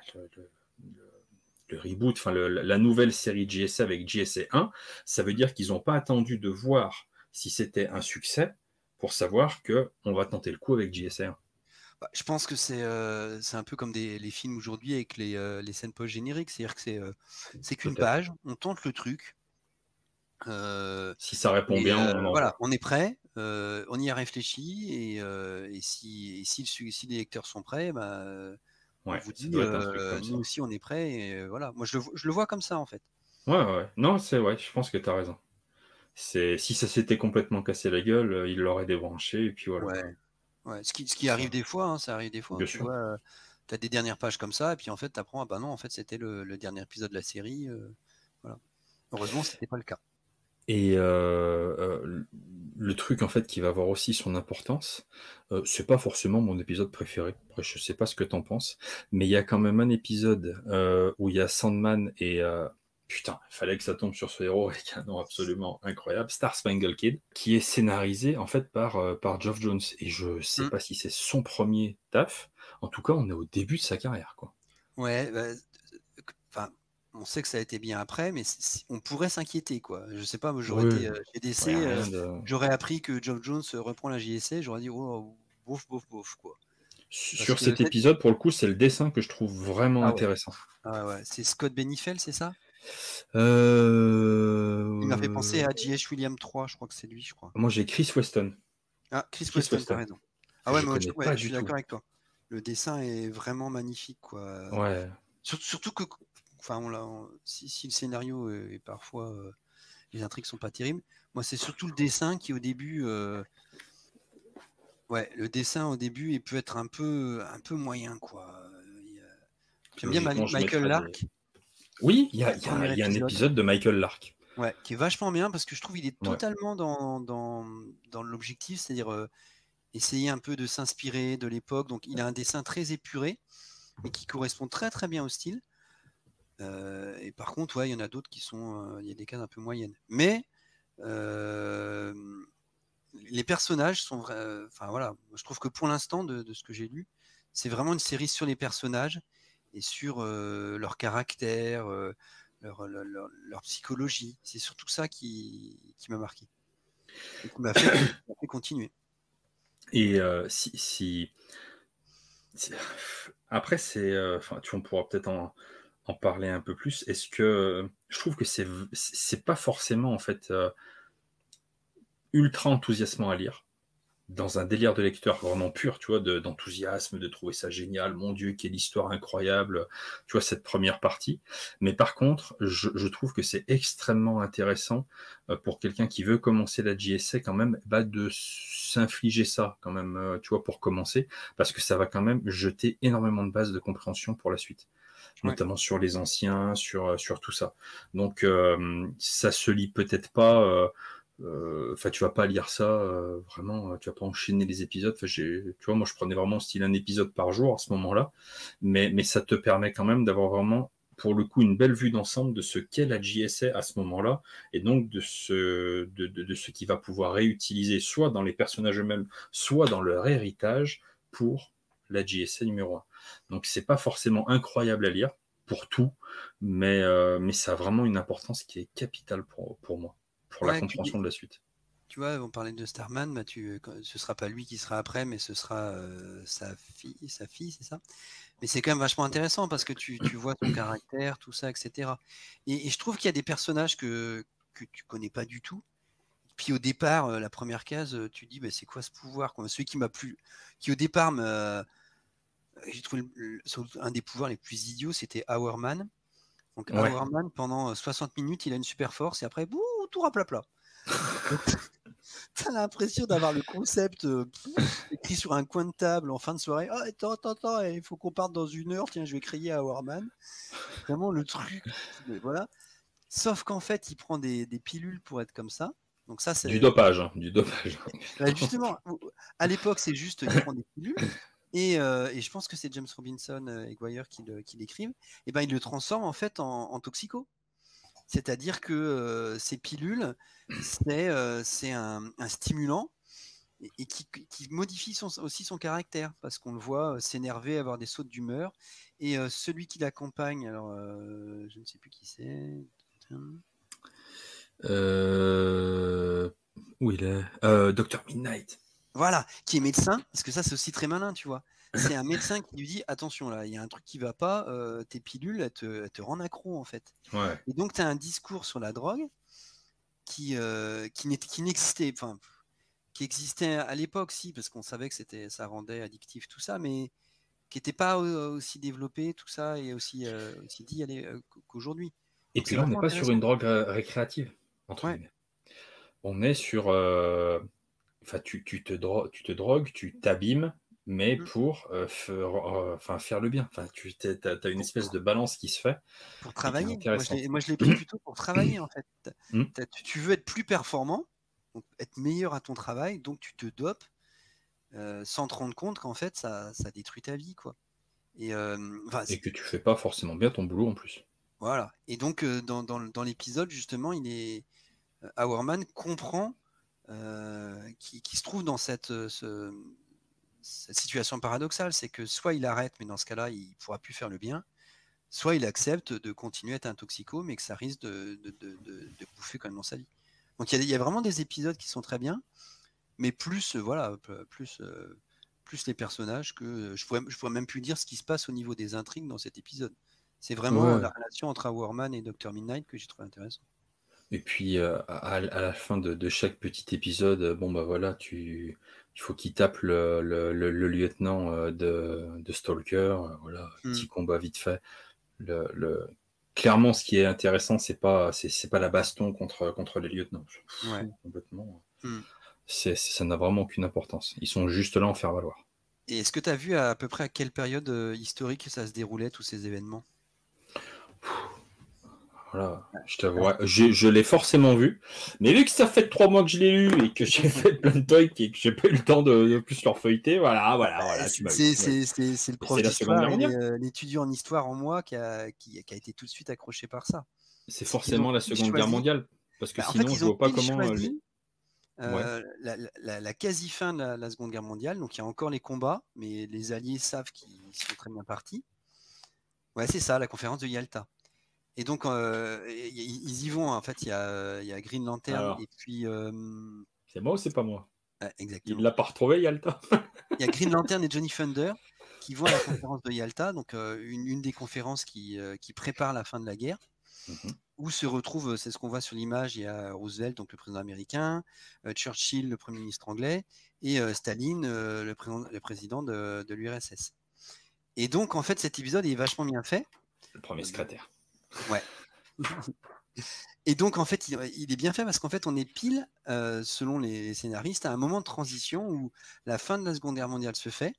le reboot, enfin la nouvelle série JSA avec JSA 1, ça veut dire qu'ils n'ont pas attendu de voir si c'était un succès pour savoir qu'on va tenter le coup avec JSA 1. Bah, je pense que c'est un peu comme les films aujourd'hui avec les scènes post-génériques, c'est-à-dire que c'est qu'une page, on tente le truc. Si ça répond bien, on voilà, on est prêt, on y a réfléchi, et si les lecteurs sont prêts, bah, on vous dit, nous aussi on est prêts, et voilà. Moi je le vois comme ça en fait. Ouais. Non, je pense que tu as raison. Si ça s'était complètement cassé la gueule, il l'aurait débranché, et puis voilà. Ouais. Ce qui arrive des fois, hein, ça arrive des fois. Bien Tu sûr. vois, tu as des dernières pages comme ça, et puis en fait, tu apprends, ah bah non, en fait, c'était le dernier épisode de la série. Voilà. Heureusement, c'était pas le cas. Et le truc en fait qui va avoir aussi son importance, c'est pas forcément mon épisode préféré. Après, je sais pas ce que t'en penses, mais il y a quand même un épisode où il y a Sandman et putain, il fallait que ça tombe sur ce héros avec un nom absolument incroyable, Star Spangled Kid, qui est scénarisé en fait par Geoff Jones. Et je sais pas si c'est son premier taf. En tout cas, on est au début de sa carrière, quoi. Ouais, enfin. On sait que ça a été bien après, mais on pourrait s'inquiéter, quoi. Je sais pas, moi j'aurais été chez DC, j'aurais appris que Geoff Jones reprend la JSA, j'aurais dit oh, bof, quoi. Sur cet épisode, pour le coup, c'est le dessin que je trouve vraiment intéressant. Ah ouais, c'est Scott Benifel, c'est ça? Il m'a fait penser à J.H. Williams 3, je crois que c'est lui, je crois. Moi, j'ai Chris Weston. Ah, Chris Weston, t'as raison. Ah ouais, je suis d'accord avec toi. Le dessin est vraiment magnifique, quoi. Ouais. Surtout que, enfin, si le scénario est parfois, les intrigues sont pas terribles. Moi, c'est surtout le dessin qui, au début, le dessin au début, il peut être un peu moyen, quoi. J'aime bien Michael Lark. Oui, il y a un épisode de Michael Lark. Ouais, qui est vachement bien parce que je trouve qu'il est totalement dans l'objectif, c'est-à-dire essayer un peu de s'inspirer de l'époque. Donc, il a un dessin très épuré, mais qui correspond très très bien au style. Et par contre, il y en a d'autres qui sont, il y a des cases un peu moyennes. Mais les personnages sont vrais. Enfin voilà, je trouve que pour l'instant, de ce que j'ai lu, c'est vraiment une série sur les personnages et sur leur caractère, leur psychologie. C'est surtout ça qui m'a marqué et qui m'a fait continuer. Et après, on pourra peut-être en parler un peu plus. Est-ce que je trouve que c'est pas forcément en fait ultra enthousiasmant à lire, dans un délire de lecteur vraiment pur, tu vois, d'enthousiasme, de trouver ça génial, mon Dieu, quelle histoire incroyable, tu vois, cette première partie. Mais par contre, je trouve que c'est extrêmement intéressant pour quelqu'un qui veut commencer la JSA quand même, de s'infliger ça quand même, tu vois, pour commencer, parce que ça va quand même jeter énormément de bases de compréhension pour la suite. Notamment sur les anciens, sur tout ça. Donc, ça se lit peut-être pas... tu vas pas lire ça vraiment, tu vas pas enchaîner les épisodes. Tu vois, moi je prenais vraiment style un épisode par jour à ce moment-là, mais ça te permet quand même d'avoir vraiment, pour le coup, une belle vue d'ensemble de ce qu'est la JSA à ce moment-là, et donc de ce qu'il va pouvoir réutiliser soit dans les personnages eux-mêmes, soit dans leur héritage pour la JSA numéro 1. Donc c'est pas forcément incroyable à lire pour tout, mais ça a vraiment une importance qui est capitale pour moi, pour la compréhension de la suite. Tu vois, on parlait de Starman, ce sera pas lui qui sera après, mais ce sera sa fille, c'est ça? Mais c'est quand même vachement intéressant parce que tu vois son caractère, tout ça, etc. Et je trouve qu'il y a des personnages que tu connais pas du tout. Puis au départ, la première case, tu dis, c'est quoi ce pouvoir? Celui qui m'a plu, qui au départ, j'ai trouvé un des pouvoirs les plus idiots, c'était Hourman. Donc Hourman, pendant 60 minutes, il a une super force et après, bouh, tout raplapla. T'as l'impression d'avoir le concept écrit sur un coin de table en fin de soirée. Oh, attends, il faut qu'on parte dans 1 heure. Tiens, je vais crier à Hourman. Vraiment le truc. Voilà. Sauf qu'en fait, il prend des pilules pour être comme ça. Donc ça, c'est du dopage. Justement, à l'époque, c'est juste il prend des pilules. Et je pense que c'est James Robinson et Guire qui l'écrivent. Et ben, il le transforme en fait en toxico. C'est-à-dire que ces pilules, c'est un stimulant et qui modifie aussi son caractère, parce qu'on le voit s'énerver, avoir des sautes d'humeur. Et celui qui l'accompagne, alors je ne sais plus qui c'est. Où il est Dr Midnight. Voilà, qui est médecin, parce que ça c'est aussi très malin, tu vois. C'est un médecin qui lui dit attention là, il y a un truc qui va pas, tes pilules elles te rendent accro en fait. Ouais. Et donc tu as un discours sur la drogue qui n'existait, enfin qui existait à l'époque, si, parce qu'on savait que ça rendait addictif tout ça, mais qui n'était pas aussi développé tout ça et aussi dit qu'aujourd'hui. Et Donc puis c'est là, on n'est vachement pas sur intéressant. une drogue récréative, entre Ouais. guillemets. On est sur, enfin, tu te drogues, tu t'abîmes, mais pour faire le bien. Enfin, tu as une espèce de balance qui se fait Pour et qui est travailler. intéressante. Moi, je l'ai pris plutôt pour travailler, en fait. Hmm. Tu veux être plus performant, donc être meilleur à ton travail, donc tu te dopes sans te rendre compte qu'en fait, ça détruit ta vie, quoi. Et que tu fais pas forcément bien ton boulot en plus. voilà. Et donc, dans l'épisode, justement, Hourman comprend qu'il se trouve dans cette situation paradoxale. C'est que soit il arrête, mais dans ce cas-là, il ne pourra plus faire le bien, soit il accepte de continuer à être un toxico, mais que ça risque de bouffer quand même dans sa vie. Donc il y a vraiment des épisodes qui sont très bien, mais plus plus les personnages que je pourrais même plus dire ce qui se passe au niveau des intrigues dans cet épisode. C'est vraiment la relation entre Hourman et Dr Midnight que j'ai trouvé intéressant. Et puis à la fin de chaque petit épisode, bon bah voilà, il faut qu'il tape le lieutenant de Stalker, voilà, petit combat vite fait. Clairement, ce qui est intéressant, c'est pas la baston contre les lieutenants. Ouais. Complètement. Ça n'a vraiment aucune importance. Ils sont juste là en faire valoir. Et est-ce que tu as vu à peu près à quelle période historique ça se déroulait, tous ces événements? Voilà, je t'avoue, je l'ai forcément vu, mais vu que ça fait 3 mois que je l'ai lu et que j'ai fait plein de trucs et que j'ai pas eu le temps de plus leur feuilleter, voilà, tu m'as vu. C'est le prof d'histoire, l'étudiant en histoire en moi qui a été tout de suite accroché par ça. C'est forcément la Seconde Guerre mondiale, parce que sinon je vois pas comment... la quasi-fin de la Seconde Guerre mondiale, donc il y a encore les combats, mais les Alliés savent qu'ils sont très bien partis. Ouais, c'est ça, la conférence de Yalta. Et donc, ils y vont, en fait, il y a Green Lantern, alors, et puis... c'est moi ou c'est pas moi? Exactement. Il l'a pas retrouvé, Yalta? Il y a Green Lantern et Johnny Thunder qui vont à la conférence de Yalta, donc une des conférences qui prépare la fin de la guerre, où se retrouvent, c'est ce qu'on voit sur l'image, il y a Roosevelt, donc le président américain, Churchill, le premier ministre anglais, et Staline, le président de l'URSS. Et donc, en fait, cet épisode est vachement bien fait. Le premier secrétaire. Ouais. Et donc, en fait, il est bien fait parce qu'en fait, on est pile, selon les scénaristes, à un moment de transition où la fin de la Seconde Guerre mondiale se fait,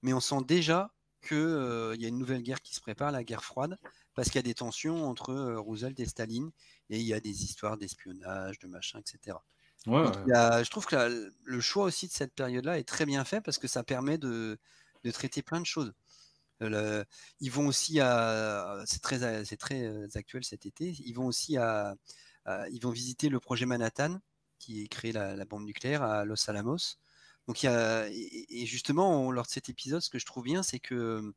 mais on sent déjà qu'il y a une nouvelle guerre qui se prépare, la guerre froide, parce qu'il y a des tensions entre Roosevelt et Staline, et il y a des histoires d'espionnage, de machin, etc. Donc, je trouve que le choix aussi de cette période-là est très bien fait parce que ça permet de traiter plein de choses. Ils vont aussi c'est très actuel cet été, ils vont aussi ils vont visiter le projet Manhattan qui crée la bombe nucléaire à Los Alamos. Donc et justement lors de cet épisode, ce que je trouve bien, c'est que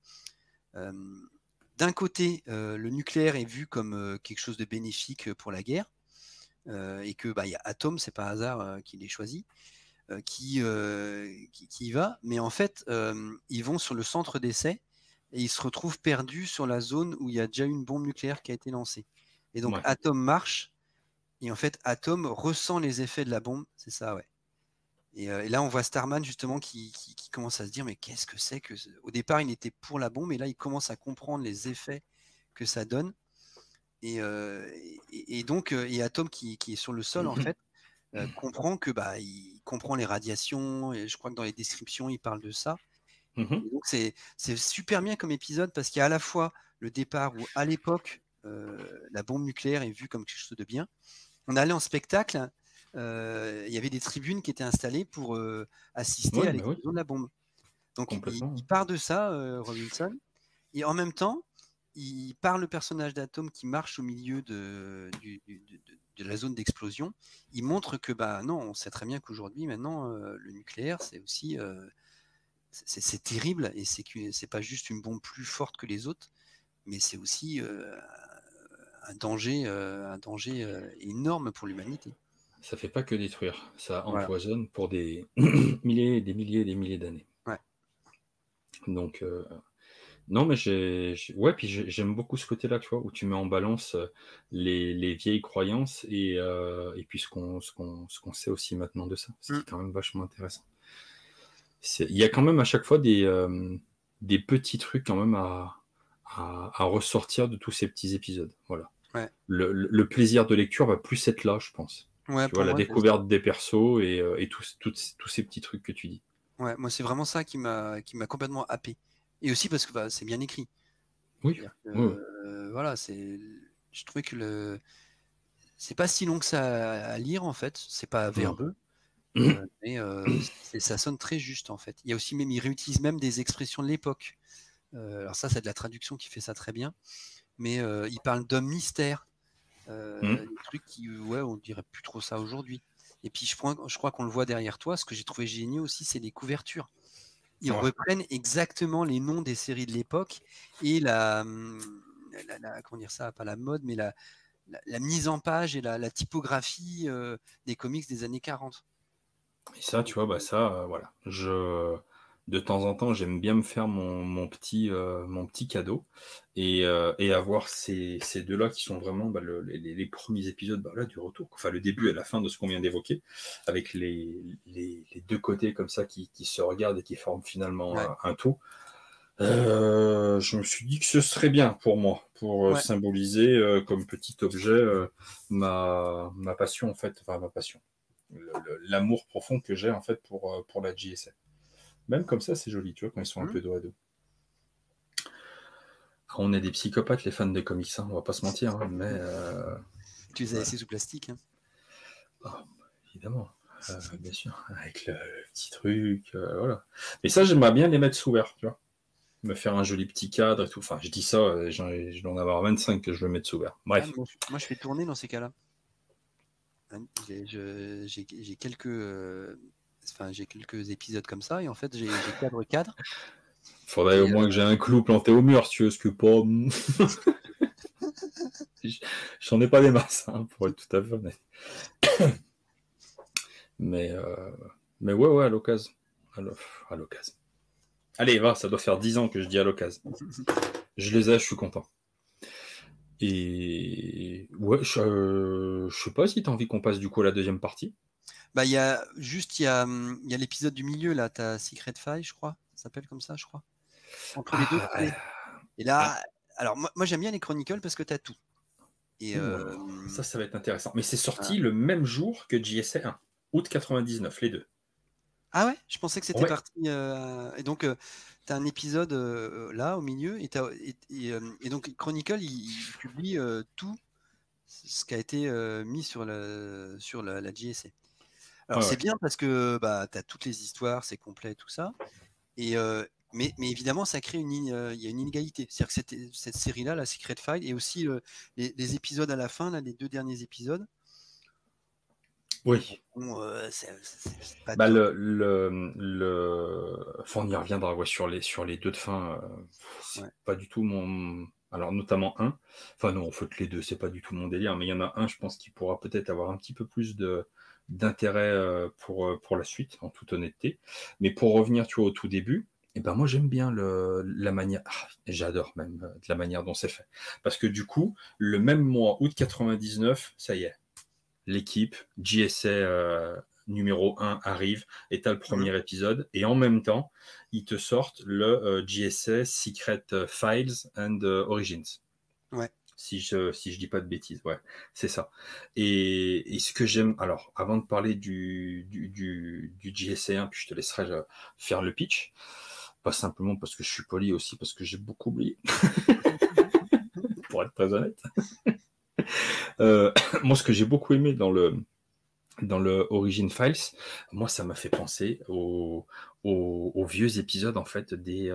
d'un côté le nucléaire est vu comme quelque chose de bénéfique pour la guerre et que il y a Atom, c'est pas un hasard qu'il ait choisi. Qui y va, mais en fait ils vont sur le centre d'essai et ils se retrouvent perdus sur la zone où il y a déjà une bombe nucléaire qui a été lancée. Et donc Atom marche, et en fait Atom ressent les effets de la bombe, c'est ça, ouais. Et là on voit Starman justement qui commence à se dire mais qu'est-ce que c'est que... Au départ il était pour la bombe, et là il commence à comprendre les effets que ça donne. Et donc Atom qui est sur le sol en fait, comprend que il comprend les radiations, et je crois que dans les descriptions il parle de ça. Et donc c'est super bien comme épisode parce qu'il y a à la fois le départ où à l'époque la bombe nucléaire est vue comme quelque chose de bien. On allait en spectacle, il y avait des tribunes qui étaient installées pour assister à l'explosion de la bombe. Donc il part de ça, Robinson, et en même temps par le personnage d'Atom qui marche au milieu de la zone d'explosion, il montre que bah non, on sait très bien qu'aujourd'hui, maintenant, le nucléaire, c'est aussi c'est terrible, et c'est pas juste une bombe plus forte que les autres, mais c'est aussi un danger énorme pour l'humanité. Ça fait pas que détruire, ça Voilà. empoisonne pour des milliers, des milliers, des milliers d'années. Ouais. Donc, non, mais ouais, puis j'aime beaucoup ce côté-là, tu vois, où tu mets en balance les vieilles croyances et puis ce qu'on sait aussi maintenant de ça, ce qui est quand même vachement intéressant. Il y a quand même à chaque fois des petits trucs quand même à ressortir de tous ces petits épisodes. Voilà. Ouais. Le plaisir de lecture va plus être là, je pense. Ouais, Tu vois, la découverte des persos et tous ces petits trucs que tu dis. Ouais, moi c'est vraiment ça qui m'a complètement happé. Et aussi parce que bah, c'est bien écrit. Oui. Oui. Voilà, je trouvais que c'est pas si long que ça à lire en fait, c'est pas verbeux, mais ça sonne très juste en fait. Il y a aussi même, ils réutilisent même des expressions de l'époque. Alors ça, c'est de la traduction qui fait ça très bien, mais ils parlent d'hommes mystères, des trucs qui, ouais, on dirait plus trop ça aujourd'hui. Et puis je crois qu'on le voit derrière toi. Ce que j'ai trouvé génial aussi, c'est les couvertures. Ils reprennent exactement les noms des séries de l'époque et comment dire ça, pas la mode, mais la mise en page et la typographie des comics des années 40. Et ça, tu vois, bah ça, voilà. De temps en temps, j'aime bien me faire mon petit cadeau et avoir ces deux-là qui sont vraiment bah, les premiers épisodes bah, là, du retour. Enfin, le début et la fin de ce qu'on vient d'évoquer, avec les deux côtés comme ça qui se regardent et qui forment finalement un tout. Je me suis dit que ce serait bien pour moi, pour symboliser comme petit objet ma passion, en fait, enfin ma passion. L'amour profond que j'ai en fait pour la JSA. Même comme ça, c'est joli, tu vois, quand ils sont un peu dos à dos. On est des psychopathes, les fans de comics, hein, on va pas se mentir, hein, mais... Tu les as laissés sous plastique, hein. Oh, évidemment, bien sûr, avec le petit truc, voilà. Mais ça, j'aimerais bien les mettre sous verre, tu vois. Me faire un joli petit cadre et tout. Enfin, je dis ça, je dois en avoir 25 que je veux mettre sous verre. Bref. Moi, je fais tourner dans ces cas-là. J'ai quelques épisodes comme ça, et en fait j'ai cadre. Faudrait au moins que j'ai un clou planté au mur, si tu veux, ce que pas. J'en ai pas des masses, hein, pour être tout à fait honnête. Mais ouais, à l'occasion. À l'occasion. Allez, va, ça doit faire 10 ans que je dis à l'occasion. Je les ai, je suis content. Et ouais, je sais pas si t'as envie qu'on passe du coup à la deuxième partie. Bah, il y a l'épisode du milieu, là, t'as Secret File, je crois. Ça s'appelle comme ça, je crois. Entre les deux. Et là, alors moi j'aime bien les Chronicles parce que t'as tout. Et ça va être intéressant. Mais c'est sorti le même jour que JSA 1, août 99, les deux. Ah ouais, je pensais que c'était parti. Et donc, tu as un épisode là, au milieu, et donc Chronicle, il publie tout ce qui a été mis sur la JSA. Alors, c'est bien parce que bah, tu as toutes les histoires, c'est complet, tout ça. Et, mais évidemment, ça crée il y a une inégalité. C'est-à-dire que cette série-là, la Secret File, et aussi les épisodes à la fin, là, les 2 derniers épisodes. Oui. Bon, c'est pas bah enfin, on y reviendra sur les deux de fin. C'est pas du tout mon. Alors, notamment un. Enfin, non, en fait, les deux, c'est pas du tout mon délire, mais il y en a un, je pense, qui pourra peut-être avoir un petit peu plus d'intérêt pour la suite, en toute honnêteté. Mais pour revenir, tu vois, au tout début, et ben moi, j'aime bien la manière. J'adore même de la manière dont c'est fait. Parce que du coup, le même mois, août 99, ça y est. L'équipe JSA numéro 1 arrive et tu as le premier épisode. Et en même temps, ils te sortent le JSA Secret Files and Origins. Ouais. Si je dis pas de bêtises, ouais, c'est ça. Et ce que j'aime, alors, avant de parler du JSA 1, puis je te laisserai faire le pitch, pas simplement parce que je suis poli, aussi parce que j'ai beaucoup oublié, pour être très honnête. Moi, ce que j'ai beaucoup aimé dans le dans le Origin Files, moi, ça m'a fait penser aux vieux épisodes, en fait, des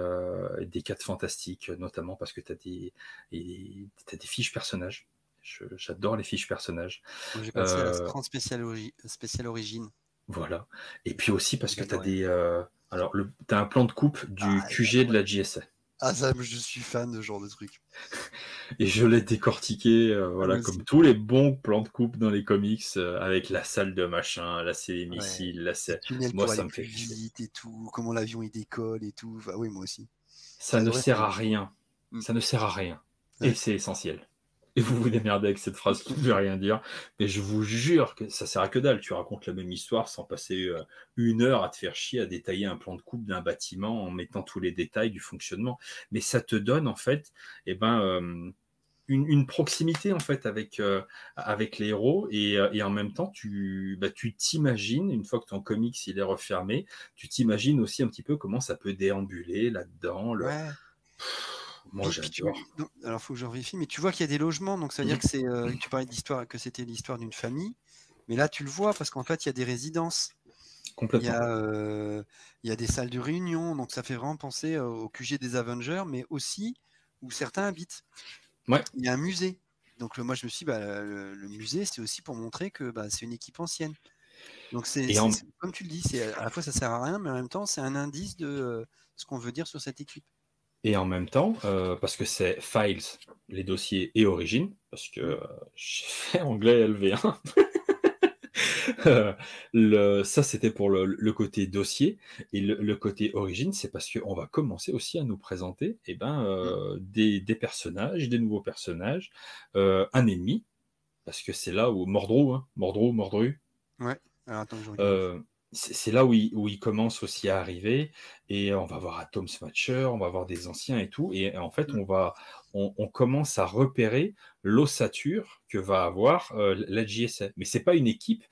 4 Fantastiques, notamment parce que tu as t'as des fiches personnages. J'adore les fiches personnages. Moi, j'ai passé à la Euh, 30 spéciale origine. voilà. Et puis aussi parce que tu as J'adorais. alors, tu as un plan de coupe du Ah, QG de j'adorais. la JSA. Ah, ça, je suis fan de ce genre de truc. Et je l'ai décortiqué, Ah, moi voilà, comme aussi. tous les bons plans de coupe dans les comics, avec la salle de machin, là c'est les Ouais. missiles, là Les c'est... tunnels Moi, pour ça aller me fait plus kiffer. vite et tout, comment l'avion il décolle et tout. Enfin, oui, moi aussi. Ça J'ai ne adoré sert ça. à rien. Mm. Ça ne sert à rien. Et Ouais. c'est essentiel. Et vous vous démerdez avec cette phrase qui ne veut rien dire. Mais je vous jure que ça sert à que dalle. Tu racontes la même histoire sans passer 1 heure à te faire chier à détailler un plan de coupe d'un bâtiment en mettant tous les détails du fonctionnement. Mais ça te donne, en fait, eh ben, une proximité en fait avec les héros et en même temps tu t'imagines une fois que ton comics il est refermé, tu t'imagines aussi un petit peu comment ça peut déambuler là-dedans. Ouais. Moi Puis j'adore. alors faut que je vérifie, mais tu vois qu'il y a des logements, donc ça veut dire Mhm. que c'est. Tu parlais d'histoire, que c'était l'histoire d'une famille, mais là tu le vois parce qu'en fait il y a des résidences, il y Complètement. a, euh, il y a des salles de réunion, donc ça fait vraiment penser au QG des Avengers, mais aussi où certains habitent. Ouais. Il y a un musée. Donc moi je me suis dit, bah, le musée c'est aussi pour montrer que bah, c'est une équipe ancienne. Donc Et en, comme tu le dis, c'est à la fois ça sert à rien, mais en même temps c'est un indice de ce qu'on veut dire sur cette équipe. et en même temps, parce que c'est files, les dossiers et origine, parce que Mm. j'ai fait anglais LV1. Ça, c'était pour le côté dossier. Et le côté origine, c'est parce qu'on va commencer aussi à nous présenter eh ben, Mm. des personnages, des nouveaux personnages, un ennemi, parce que c'est là où Mordru, hein, Mordru, Ouais. Alors attends que je regarde. euh, c'est là où il commence aussi à arriver. Et on va voir Atom Smasher, on va voir des anciens et tout. Et en fait, Mm. on commence à repérer l'ossature que va avoir la JSA. Mais c'est pas une équipe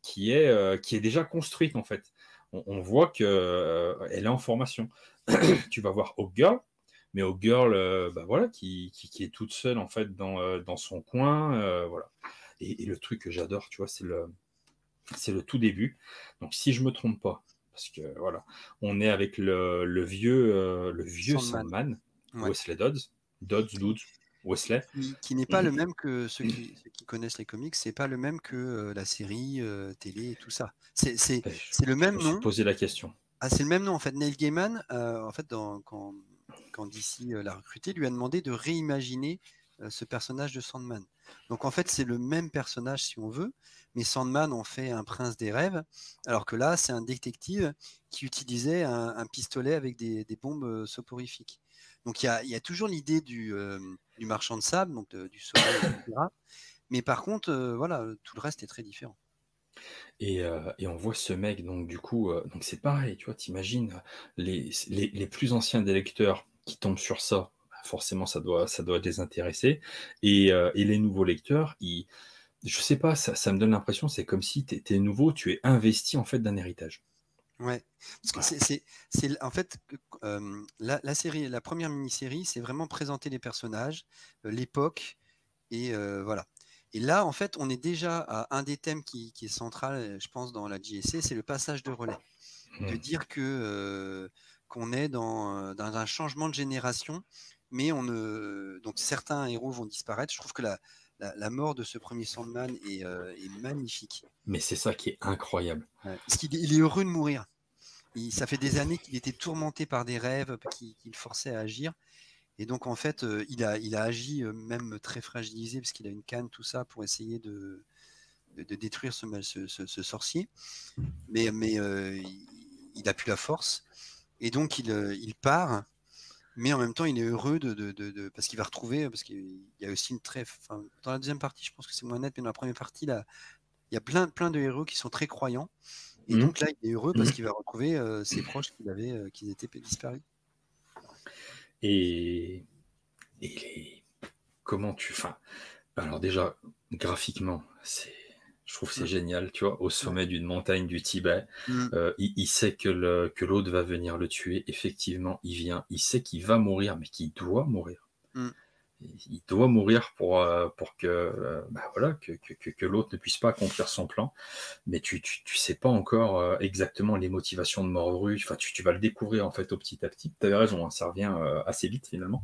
qui est déjà construite en fait. On voit que elle est en formation. Tu vas voir Hawkgirl, mais Hawkgirl, bah voilà, qui est toute seule en fait dans son coin, voilà. Et le truc que j'adore, tu vois, c'est le tout début. Donc si je me trompe pas, parce que voilà, on est avec le vieux Sandman. Sandman, Ouais. Wesley Dodds, Wesley. Qui n'est pas le même que ceux qui connaissent les comics, c'est pas le même que la série télé et tout ça. Ben, je, C'est le je même me suis nom. posé la question. Ah, c'est le même nom en fait. Neil Gaiman, en fait, quand DC l'a recruté, lui a demandé de réimaginer ce personnage de Sandman. Donc en fait, c'est le même personnage si on veut, mais Sandman en fait un prince des rêves, alors que là, c'est un détective qui utilisait un pistolet avec des bombes soporifiques. Donc il y a toujours l'idée du marchand de sable, donc du soleil, etc. Mais par contre, voilà, tout le reste est très différent. Et on voit ce mec, donc du coup, donc c'est pareil, tu vois, t'imagines les plus anciens des lecteurs qui tombent sur ça, bah, forcément ça doit les intéresser. Et les nouveaux lecteurs, je sais pas, ça me donne l'impression, c'est comme si t'es nouveau, tu es investi en fait d'un héritage. Ouais, parce que Voilà. en fait la série, la première mini-série, c'est vraiment présenter les personnages, l'époque et voilà. Et là, en fait, on est déjà à un des thèmes qui est central, je pense, dans la JSC, c'est le passage de relais, de Hmm. dire que qu'on est dans un changement de génération, mais on ne donc certains héros vont disparaître. Je trouve que la mort de ce premier Sandman est magnifique. Mais c'est ça qui est incroyable. Ouais. Parce il est heureux de mourir. Ça fait des années qu'il était tourmenté par des rêves qui le forçaient à agir. Et donc, en fait, il a agi même très fragilisé parce qu'il a une canne, tout ça, pour essayer de détruire ce sorcier. Mais il a plus la force. Et donc, il part. Mais en même temps, il est heureux parce qu'il va retrouver, parce qu'il y a aussi une très, enfin, dans la deuxième partie, je pense que c'est moins net, mais dans la première partie, là, il y a plein de héros qui sont très croyants. Et Hmm. donc là, il est heureux parce Hmm. qu'il va retrouver ses proches qui étaient disparus. Et, comment enfin, alors déjà, graphiquement, je trouve que c'est Mm. génial, tu vois, au Ouais. sommet d'une montagne du Tibet, Mm. il sait que l'autre va venir le tuer, effectivement, il vient, il sait qu'il va mourir, mais qu'il doit mourir. Mm. Il doit mourir pour que, voilà, que l'autre ne puisse pas accomplir son plan. Mais tu sais pas encore exactement les motivations de Morru. Enfin, tu vas le découvrir en fait au petit à petit. Tu avais raison, hein, ça revient assez vite finalement.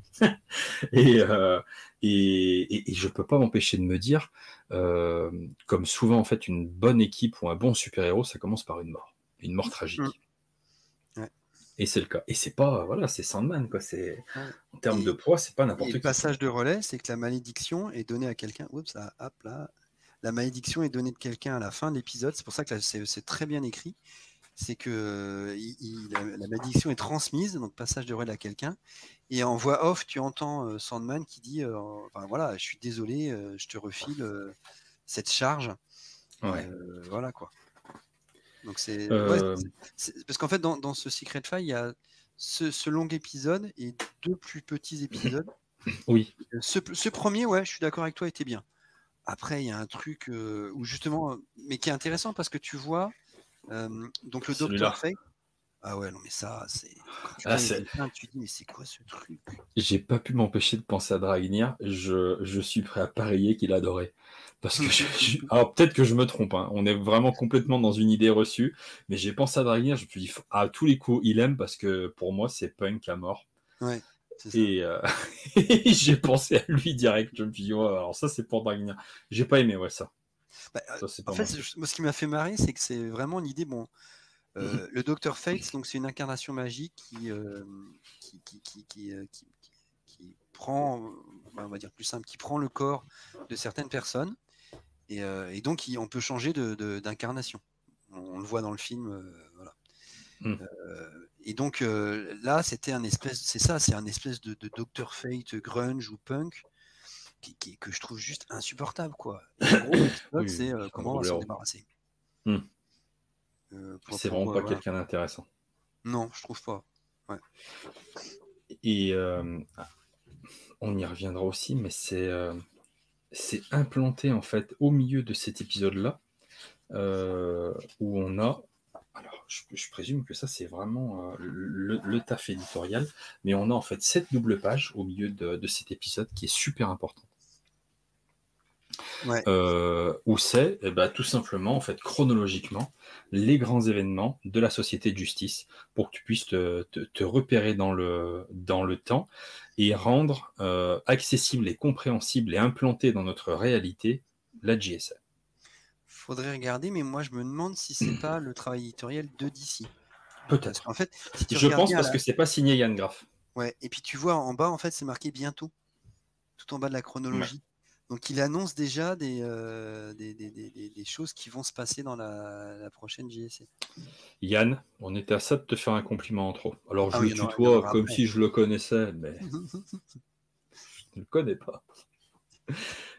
Et je peux pas m'empêcher de me dire, comme souvent en fait, une bonne équipe ou un bon super-héros, ça commence par une mort tragique. Ouais. Et c'est le cas. Et c'est pas, voilà, c'est Sandman, quoi. C'est, Ouais. en termes de poids, c'est pas n'importe Et qui. le passage de relais, c'est que la malédiction est donnée à quelqu'un. Oups, hop là. La malédiction est donnée de quelqu'un à la fin de l'épisode. C'est pour ça que c'est très bien écrit. C'est que la malédiction est transmise, donc passage de relais à quelqu'un. Et en voix off, tu entends Sandman qui dit enfin, voilà, je suis désolé, je te refile cette charge. Ouais. Et, voilà quoi. Donc c'est parce qu'en fait dans ce Secret File, il y a ce long épisode et 2 plus petits épisodes. Oui. Ce premier, ouais, je suis d'accord avec toi, était bien. Après, il y a un truc où justement, mais qui est intéressant parce que tu vois, donc le Dr. Fate. Ah ouais, non mais ça, c'est quand tu vois les dessins, tu te dis mais c'est quoi ce truc? J'ai pas pu m'empêcher de penser à Dragnir. Je suis prêt à parier qu'il adorait. Parce que alors peut-être que je me trompe, hein. On est vraiment complètement dans une idée reçue, mais j'ai pensé à Dragnir, je me suis dit à tous les coups, il aime parce que pour moi c'est punk à mort. Ouais, c'est ça. Et j'ai pensé à lui direct. Je me suis dit, ouais, alors ça c'est pour Dragnir. J'ai pas aimé, ouais, ça. Ça c'est pas en fait, moi, ce qui m'a fait marrer, c'est que c'est vraiment l'idée, bon, le Dr. Fate, donc c'est une incarnation magique qui prend, on va dire plus simple, qui prend le corps de certaines personnes, et donc on peut changer d'incarnation. On le voit dans le film, voilà. Et donc là, c'était c'est un espèce de Dr. Fate grunge ou punk que je trouve juste insupportable, quoi. Et en gros, l'épisode, c'est comment on va s'en débarrasser. C'est vraiment pas quelqu'un d'intéressant. Non, je trouve pas. Ouais. Et on y reviendra aussi, mais c'est implanté en fait au milieu de cet épisode-là, où on a, alors je présume que ça c'est vraiment le taf éditorial, mais on a en fait 7 doubles pages au milieu de cet épisode qui est super important. Ouais. Où c'est tout simplement en fait chronologiquement les grands événements de la société de justice pour que tu puisses te repérer dans le temps et rendre accessible et compréhensible et implanté dans notre réalité la JSA. Faudrait regarder, mais moi je me demande si c'est pas le travail éditorial de DC. Peut-être. En fait, si tu je pense parce que c'est pas signé Yann Graff. Ouais, et puis tu vois en bas, en fait, c'est marqué bientôt, tout en bas de la chronologie. Ouais. Donc il annonce déjà des choses qui vont se passer dans la prochaine JSA. Yann, on était à ça de te faire un compliment en trop. Alors je le tutoie comme si je le connaissais, mais je ne le connais pas.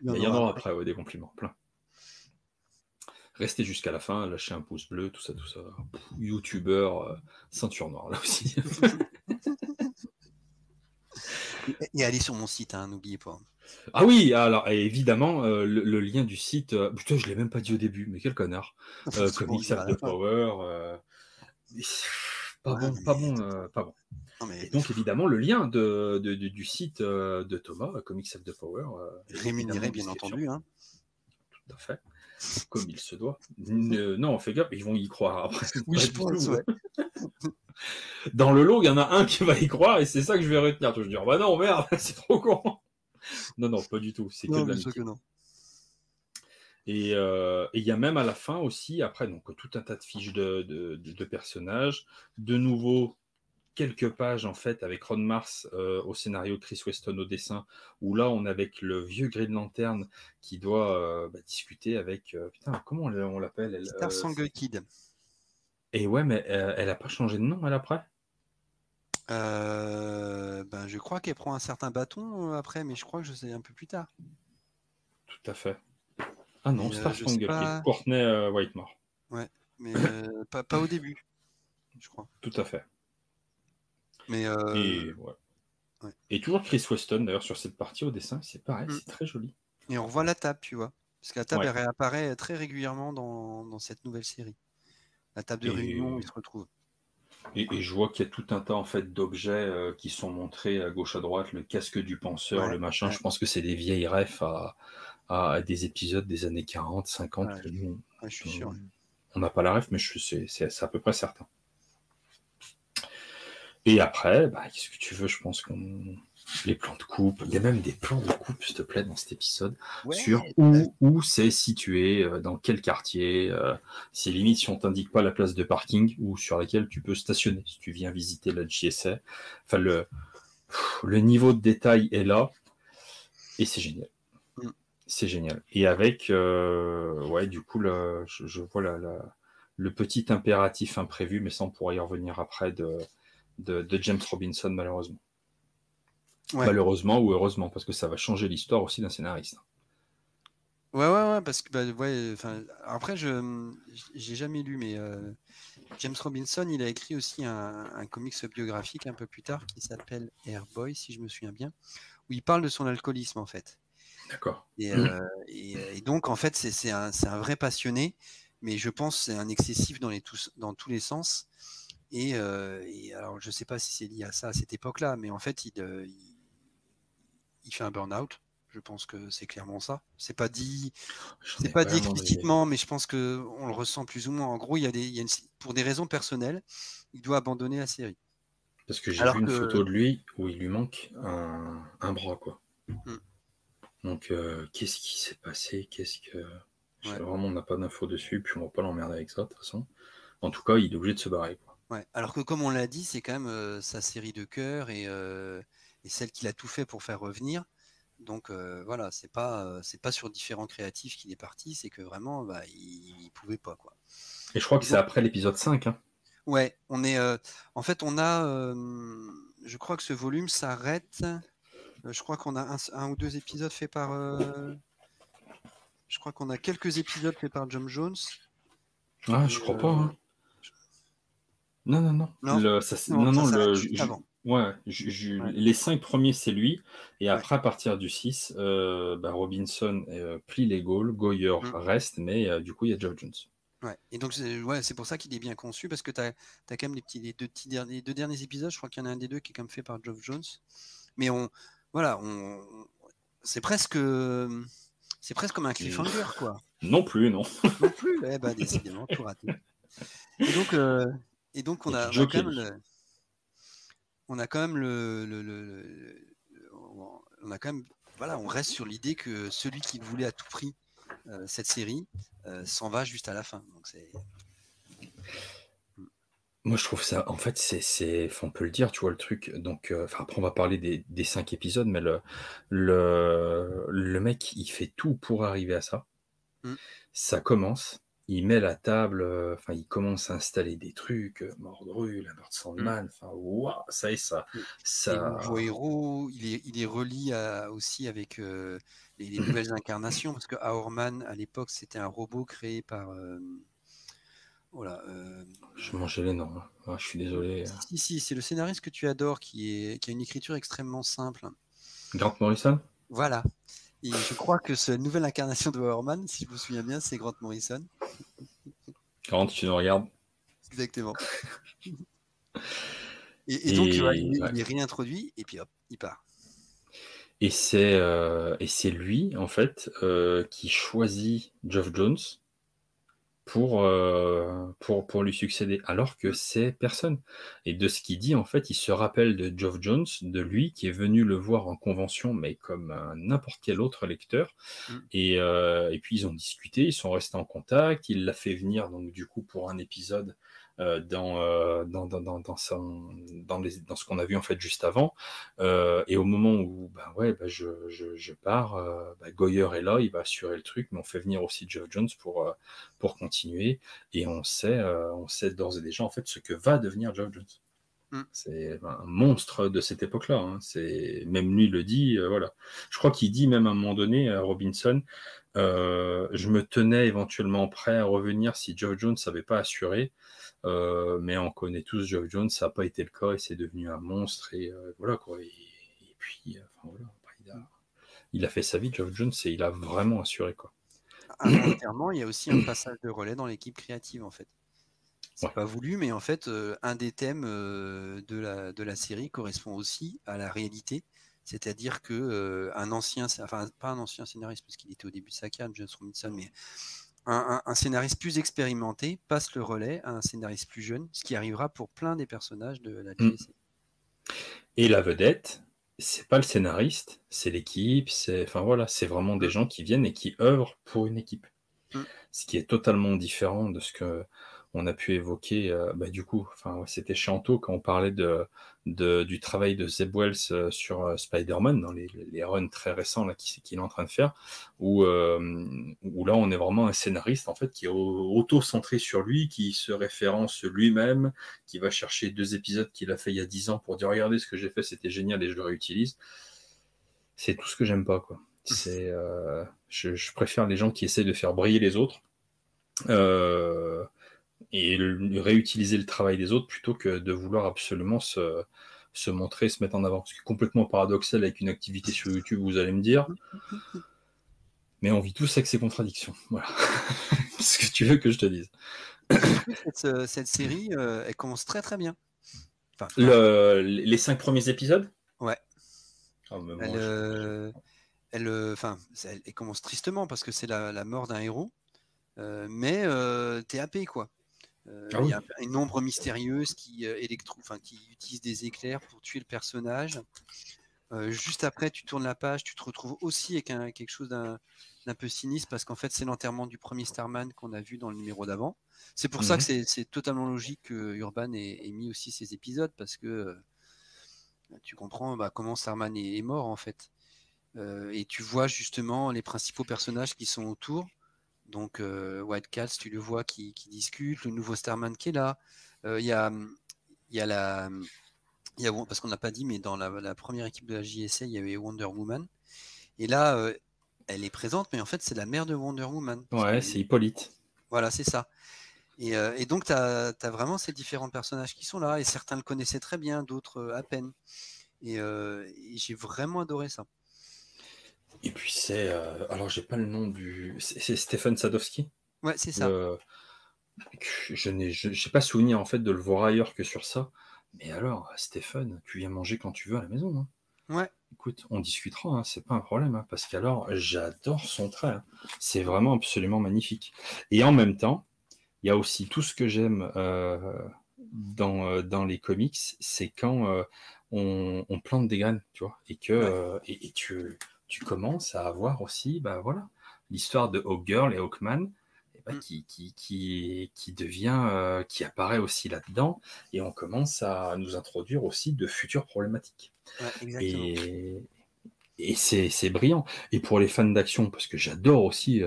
Mais il y en aura après, ouais, des compliments, plein. Restez jusqu'à la fin, lâchez un pouce bleu, tout ça. YouTubeur, ceinture noire, là aussi. Et allez sur mon site, hein, n'oubliez pas. Ah oui, alors évidemment, le lien du site, putain, je ne l'ai même pas dit au début, mais quel connard. Comics After Power, pas bon. Non, mais... Et donc évidemment, le lien du site de Thomas, Comics After Power, rémunéré bien entendu. Hein. Tout à fait. Comme il se doit. Non, fais gaffe, ils vont y croire après. Oui, je pense, ouais. Dans le lot, il y en a un qui va y croire et c'est ça que je vais retenir. Je vais dire, bah non, merde, c'est trop con. Non, pas du tout. C'est que de l'amitié. Et il y a même à la fin aussi, après, donc tout un tas de fiches de personnages. De nouveau, quelques pages en fait avec Ron Mars au scénario, Chris Weston au dessin, où là on est avec le vieux Green Lantern qui doit discuter avec putain, comment on l'appelle, Star Spangled Kid. Et ouais, mais elle a pas changé de nom elle après. Je crois qu'elle prend un certain bâton après, mais je crois que je sais un peu plus tard. Tout à fait. Ah non, Star Spangled Kid, Courtney Whitmore. Ouais, mais pas au début, je crois. Tout à fait. Mais et, ouais. Et toujours Chris Weston d'ailleurs sur cette partie au dessin, c'est pareil, c'est très joli. Et on revoit la table, tu vois, parce que la table elle réapparaît très régulièrement dans cette nouvelle série. La table de réunion, ils se retrouvent. Et je vois qu'il y a tout un tas en fait d'objets qui sont montrés à gauche à droite, le casque du penseur, Ouais, le machin. ouais, Je pense que c'est des vieilles refs à des épisodes des années 40, 50 ouais, que nous, ouais, je suis sûr. on n'a pas la ref, mais c'est à peu près certain. Et après, bah, qu'est-ce que tu veux, je pense qu'on... Les plans de coupe, il y a même des plans de coupe, s'il te plaît, dans cet épisode, sur Ouais, où c'est situé, dans quel quartier, c'est limite si on t'indique pas la place de parking ou sur laquelle tu peux stationner, si tu viens visiter la JSA. Enfin, le niveau de détail est là, et c'est génial. mm. C'est génial. Et avec, ouais, du coup, je vois le petit impératif imprévu, mais ça, on pourra y revenir après, de James Robinson, malheureusement. Ouais. Malheureusement ou heureusement, parce que ça va changer l'histoire aussi d'un scénariste. Ouais, ouais, ouais, parce que bah, ouais, enfin, après, j'ai jamais lu, mais James Robinson, il a écrit aussi un comics biographique un peu plus tard qui s'appelle Airboy, si je me souviens bien, où il parle de son alcoolisme en fait. D'accord. Et, et donc, en fait, c'est un vrai passionné, mais je pense que c'est un excessif dans tous les sens. Et alors, je sais pas si c'est lié à ça à cette époque-là, mais en fait, il fait un burn-out. Je pense que c'est clairement ça. J'en C'est ai pas pas dit la moindre idée. explicitement, mais je pense que on le ressent plus ou moins. En gros, pour des raisons personnelles, il doit abandonner la série. Parce que j'ai vu Alors une que, photo de lui où il lui manque un bras, quoi. hmm, Donc, qu'est-ce qui s'est passé? ouais, Vraiment, on n'a pas d'infos dessus, puis on va pas l'emmerder avec ça, de toute façon. En tout cas, il est obligé de se barrer, quoi. ouais. Alors que, comme on l'a dit, c'est quand même sa série de cœur et celle qu'il a tout fait pour faire revenir. Donc voilà, c'est pas sur différents créatifs qu'il est parti, c'est que vraiment, bah, il pouvait pas quoi. Et je crois que Et c'est donc, après l'épisode 5, hein. ouais, en fait, on a, je crois que ce volume s'arrête. Je crois qu'on a un ou deux épisodes faits par. Je crois qu'on a quelques épisodes faits par John Jones. Ah, Et, je crois pas, hein. Non, non, non. non, non, Non, ça non, s'arrête juste avant. ouais, Ouais. les 5 premiers, c'est lui. Et Ouais. après, à partir du 6, bah, Robinson plie les Gaules, Goyer Mm. reste, mais du coup, il y a Geoff Jones. Ouais. Et donc, ouais, c'est pour ça qu'il est bien conçu, parce que tu as, quand même les deux derniers épisodes, je crois qu'il y en a un des deux qui est quand même fait par Geoff Jones. Mais voilà, c'est presque comme un cliffhanger, quoi. Non plus, non. Non plus, eh ben, décidément, tout raté. Et donc, Il y a du on a Joe quand même Kelly. on a quand même on a quand même, voilà, on reste sur l'idée que celui qui voulait à tout prix cette série s'en va juste à la fin. Donc c'est Moi, je trouve ça, en fait, on peut le dire, tu vois, le truc. Donc, après, on va parler des 5 épisodes, mais le mec, il fait tout pour arriver à ça. Mm. Ça commence, il met la table, enfin, il commence à installer des trucs, Mordru, la Lord Mm. Sandman, enfin, waouh, ça y est, Et le nouveau ça, héros, il est relié aussi avec les nouvelles incarnations, parce que Aorman, à l'époque, c'était un robot créé par. Voilà, je mangeais les noms, hein. Ah, je suis désolé. si, c'est le scénariste que tu adores qui a une écriture extrêmement simple. Grant Morrison? Voilà. Et je crois que cette nouvelle incarnation de Horman, si je me souviens bien, c'est Grant Morrison. Grant, tu nous regardes. Exactement. Et donc, Et, ouais. il est réintroduit, et puis hop, il part. Et c'est lui, en fait, qui choisit Geoff Jones pour lui succéder, alors que Mm. c'est personne. Et de ce qu'il dit, en fait, il se rappelle de Geoff Jones, de lui qui est venu le voir en convention, mais comme n'importe quel autre lecteur. Mm. Et puis ils ont discuté, ils sont restés en contact. Il l'a fait venir donc du coup pour un épisode dans ce qu'on a vu en fait juste avant. Et au moment où ouais, je pars, Goyer est là, il va assurer le truc, mais on fait venir aussi Geoff Jones pour continuer. Et on sait d'ores et déjà en fait ce que va devenir Geoff Jones. Mm. C'est un monstre de cette époque-là, hein. Même lui le dit, voilà. Je crois qu'il dit même à un moment donné à Robinson, je me tenais éventuellement prêt à revenir si Geoff Jones n'avait pas assuré, mais on connaît tous Geoff Jones, ça n'a pas été le cas et c'est devenu un monstre et voilà quoi. Et puis, enfin, voilà, il a fait sa vie Geoff Jones et il a vraiment assuré quoi. Avant l'enterrement, il y a aussi un passage de relais dans l'équipe créative, en fait. C'est pas voulu, mais en fait, un des thèmes de la série correspond aussi à la réalité. C'est-à-dire que un ancien, enfin pas un ancien scénariste, parce qu'il était au début de sa carrière, James Robinson, mais un scénariste plus expérimenté passe le relais à un scénariste plus jeune, ce qui arrivera pour plein des personnages de la JSA. Et la vedette, c'est pas le scénariste, c'est l'équipe, enfin voilà, c'est vraiment des gens qui viennent et qui œuvrent pour une équipe. Ce qui est totalement différent de ce que on a pu évoquer, du coup, enfin, ouais, c'était Chanto quand on parlait du travail de Zeb Wells sur Spider-Man, dans les runs très récents là, qu'il est en train de faire, où là on est vraiment un scénariste en fait qui est auto-centré sur lui, qui se référence lui-même, qui va chercher 2 épisodes qu'il a fait il y a 10 ans pour dire regardez ce que j'ai fait, c'était génial et je le réutilise. C'est tout ce que j'aime pas, quoi. Je préfère les gens qui essaient de faire briller les autres. Et réutiliser le travail des autres plutôt que de vouloir absolument se montrer, se mettre en avant. Ce qui est complètement paradoxal avec une activité sur YouTube, vous allez me dire. Mais on vit tous avec ces contradictions. Voilà. Qu'est-ce que tu veux que je te dise? Cette série, elle commence très très bien. Enfin, les 5 premiers épisodes? Ouais. Oh, mais moi, elle commence tristement parce que c'est la mort d'un héros. Mais t'es happé, quoi. Il y a une ombre mystérieuse qui utilise des éclairs pour tuer le personnage. Juste après, tu tournes la page, tu te retrouves aussi avec quelque chose d'un peu sinistre parce qu'en fait, c'est l'enterrement du premier Starman qu'on a vu dans le numéro d'avant. C'est pour ça que c'est totalement logique que Urban ait mis aussi ces épisodes parce que tu comprends comment Starman est mort en fait. Et tu vois justement les principaux personnages qui sont autour. Donc White Cats, tu le vois qui discute, le nouveau Starman qui est là. Il y a parce qu'on n'a pas dit, mais dans la première équipe de la JSA, il y avait Wonder Woman. Et là, elle est présente, mais en fait, c'est la mère de Wonder Woman. Ouais, c'est Hippolyte. Voilà, c'est ça. Et donc, tu as vraiment ces différents personnages qui sont là, et certains le connaissaient très bien, d'autres à peine. Et j'ai vraiment adoré ça. Et puis alors j'ai pas le nom c'est Stephen Sadowski. Ouais, c'est ça. Je n'ai pas souvenir en fait de le voir ailleurs que sur ça. Mais alors, Stephen, tu viens manger quand tu veux à la maison. Hein. Ouais. Écoute, on discutera, hein, c'est pas un problème, hein, parce qu'alors j'adore son trait. Hein. C'est vraiment absolument magnifique. Et en même temps, il y a aussi tout ce que j'aime dans les comics, c'est quand on plante des graines, tu vois, et que et tu commences à avoir aussi, voilà, l'histoire de Hawkgirl et Hawkman. Qui devient, qui apparaît aussi là-dedans, et on commence à nous introduire aussi de futures problématiques. Ouais, exactement. Et c'est brillant. Et pour les fans d'action, parce que j'adore aussi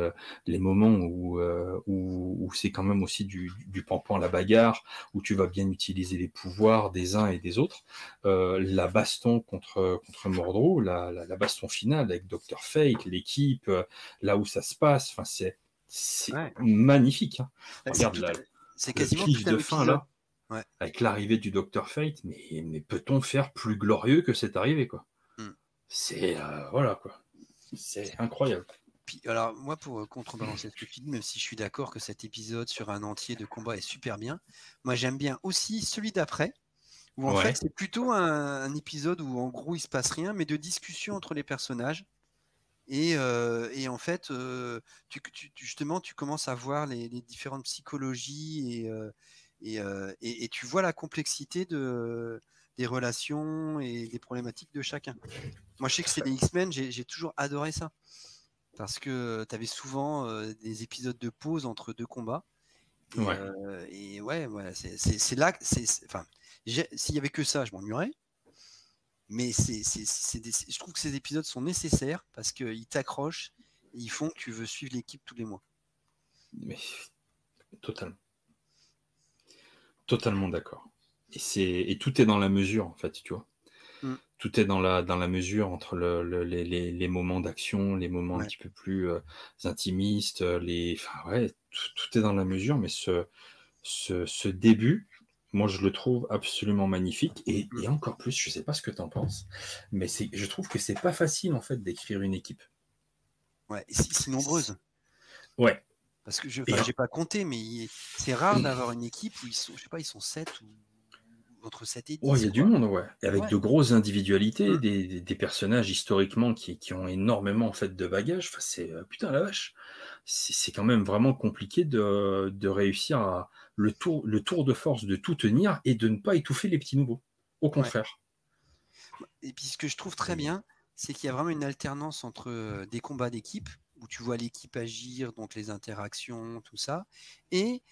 les moments où c'est quand même aussi du pampan, la bagarre, où tu vas bien utiliser les pouvoirs des uns et des autres. La baston contre Mordreau, la baston finale avec Dr. Fate, l'équipe, là où ça se passe, enfin c'est magnifique. Hein. Regarde c'est quasiment le cliff de fin là, avec l'arrivée du Dr. Fate, mais peut-on faire plus glorieux que cette arrivée, quoi? C'est voilà, quoi. C'est incroyable. Puis, alors moi, pour contrebalancer ce que tu dis, même si je suis d'accord que cet épisode sur un entier de combat est super bien, moi j'aime bien aussi celui d'après, où en fait c'est plutôt un épisode où en gros il se passe rien, mais de discussion entre les personnages. Et en fait, justement, tu commences à voir les différentes psychologies et tu vois la complexité des relations et des problématiques de chacun. Moi, je sais que c'est les X-Men, j'ai toujours adoré ça. Parce que tu avais souvent des épisodes de pause entre 2 combats. Et voilà, c'est là que enfin, s'il y avait que ça, je m'ennuierais. Mais je trouve que ces épisodes sont nécessaires parce qu'ils t'accrochent et ils font que tu veux suivre l'équipe tous les mois. Mais totalement. Totalement d'accord. Et tout est dans la mesure, en fait, tu vois. Tout est dans la mesure entre les moments d'action, les moments un petit peu plus intimistes, tout est dans la mesure, mais ce début, moi je le trouve absolument magnifique, et encore plus, je sais pas ce que tu en penses, mais je trouve que c'est pas facile en fait d'écrire une équipe. Ouais, si nombreuse. Ouais. Parce que Et j'ai pas compté, mais c'est rare d'avoir une équipe où ils sont, je sais pas, ils sont 7 ou entre 7 et ouais, il y 10, a du quoi. monde, ouais. Et avec Ouais. de grosses individualités, Mm. des personnages historiquement qui ont énormément en fait de bagages. Enfin, c'est putain la vache. C'est quand même vraiment compliqué de réussir à le tour de force de tout tenir et de ne pas étouffer les petits nouveaux. Au Ouais. contraire. Et puis ce que je trouve très Et- bien, c'est qu'il y a vraiment une alternance entre des combats d'équipe, où tu vois l'équipe agir, donc les interactions, tout ça, et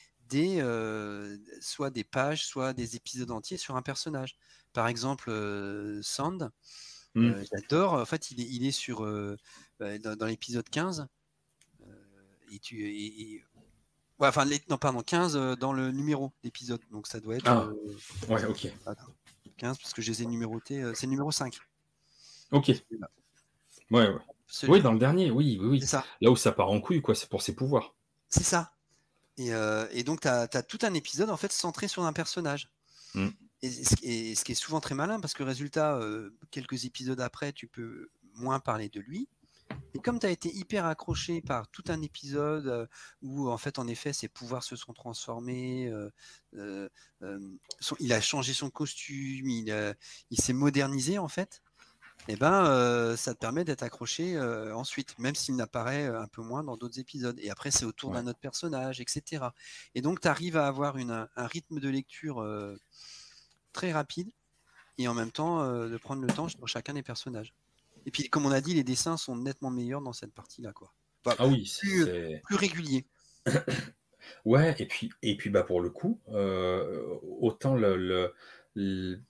soit des pages, soit des épisodes entiers sur un personnage. Par exemple, Sand, Hmm. j'adore, en fait, il est sur, dans l'épisode 15, ouais, enfin, non, pardon, 15 dans le numéro d'épisode, donc ça doit être Ah, ouais, ok. attends, 15, parce que je les ai numérotés, c'est le numéro 5. Ok. Celui-là. Ouais, ouais. Oui, Celui-là. dans le dernier, oui, oui, C'est oui. ça, Là où ça part en couille, quoi, c'est pour ses pouvoirs. c'est ça. Et donc, tu as tout un épisode en fait centré sur un personnage. Hmm. Et ce qui est souvent très malin, parce que résultat, quelques épisodes après, tu peux moins parler de lui. Et comme tu as été hyper accroché par tout un épisode où, en fait, en effet, ses pouvoirs se sont transformés, euh, il a changé son costume, il s'est modernisé, en fait, et ben, ça te permet d'être accroché ensuite, même s'il n'apparaît un peu moins dans d'autres épisodes. Et après, c'est autour Ouais. d'un autre personnage, etc. Et donc, tu arrives à avoir un rythme de lecture très rapide et en même temps de prendre le temps sur chacun des personnages. Et puis, comme on a dit, les dessins sont nettement meilleurs dans cette partie-là, quoi. Enfin, Ah oui, plus, c'est. plus régulier. Ouais, et puis bah pour le coup, autant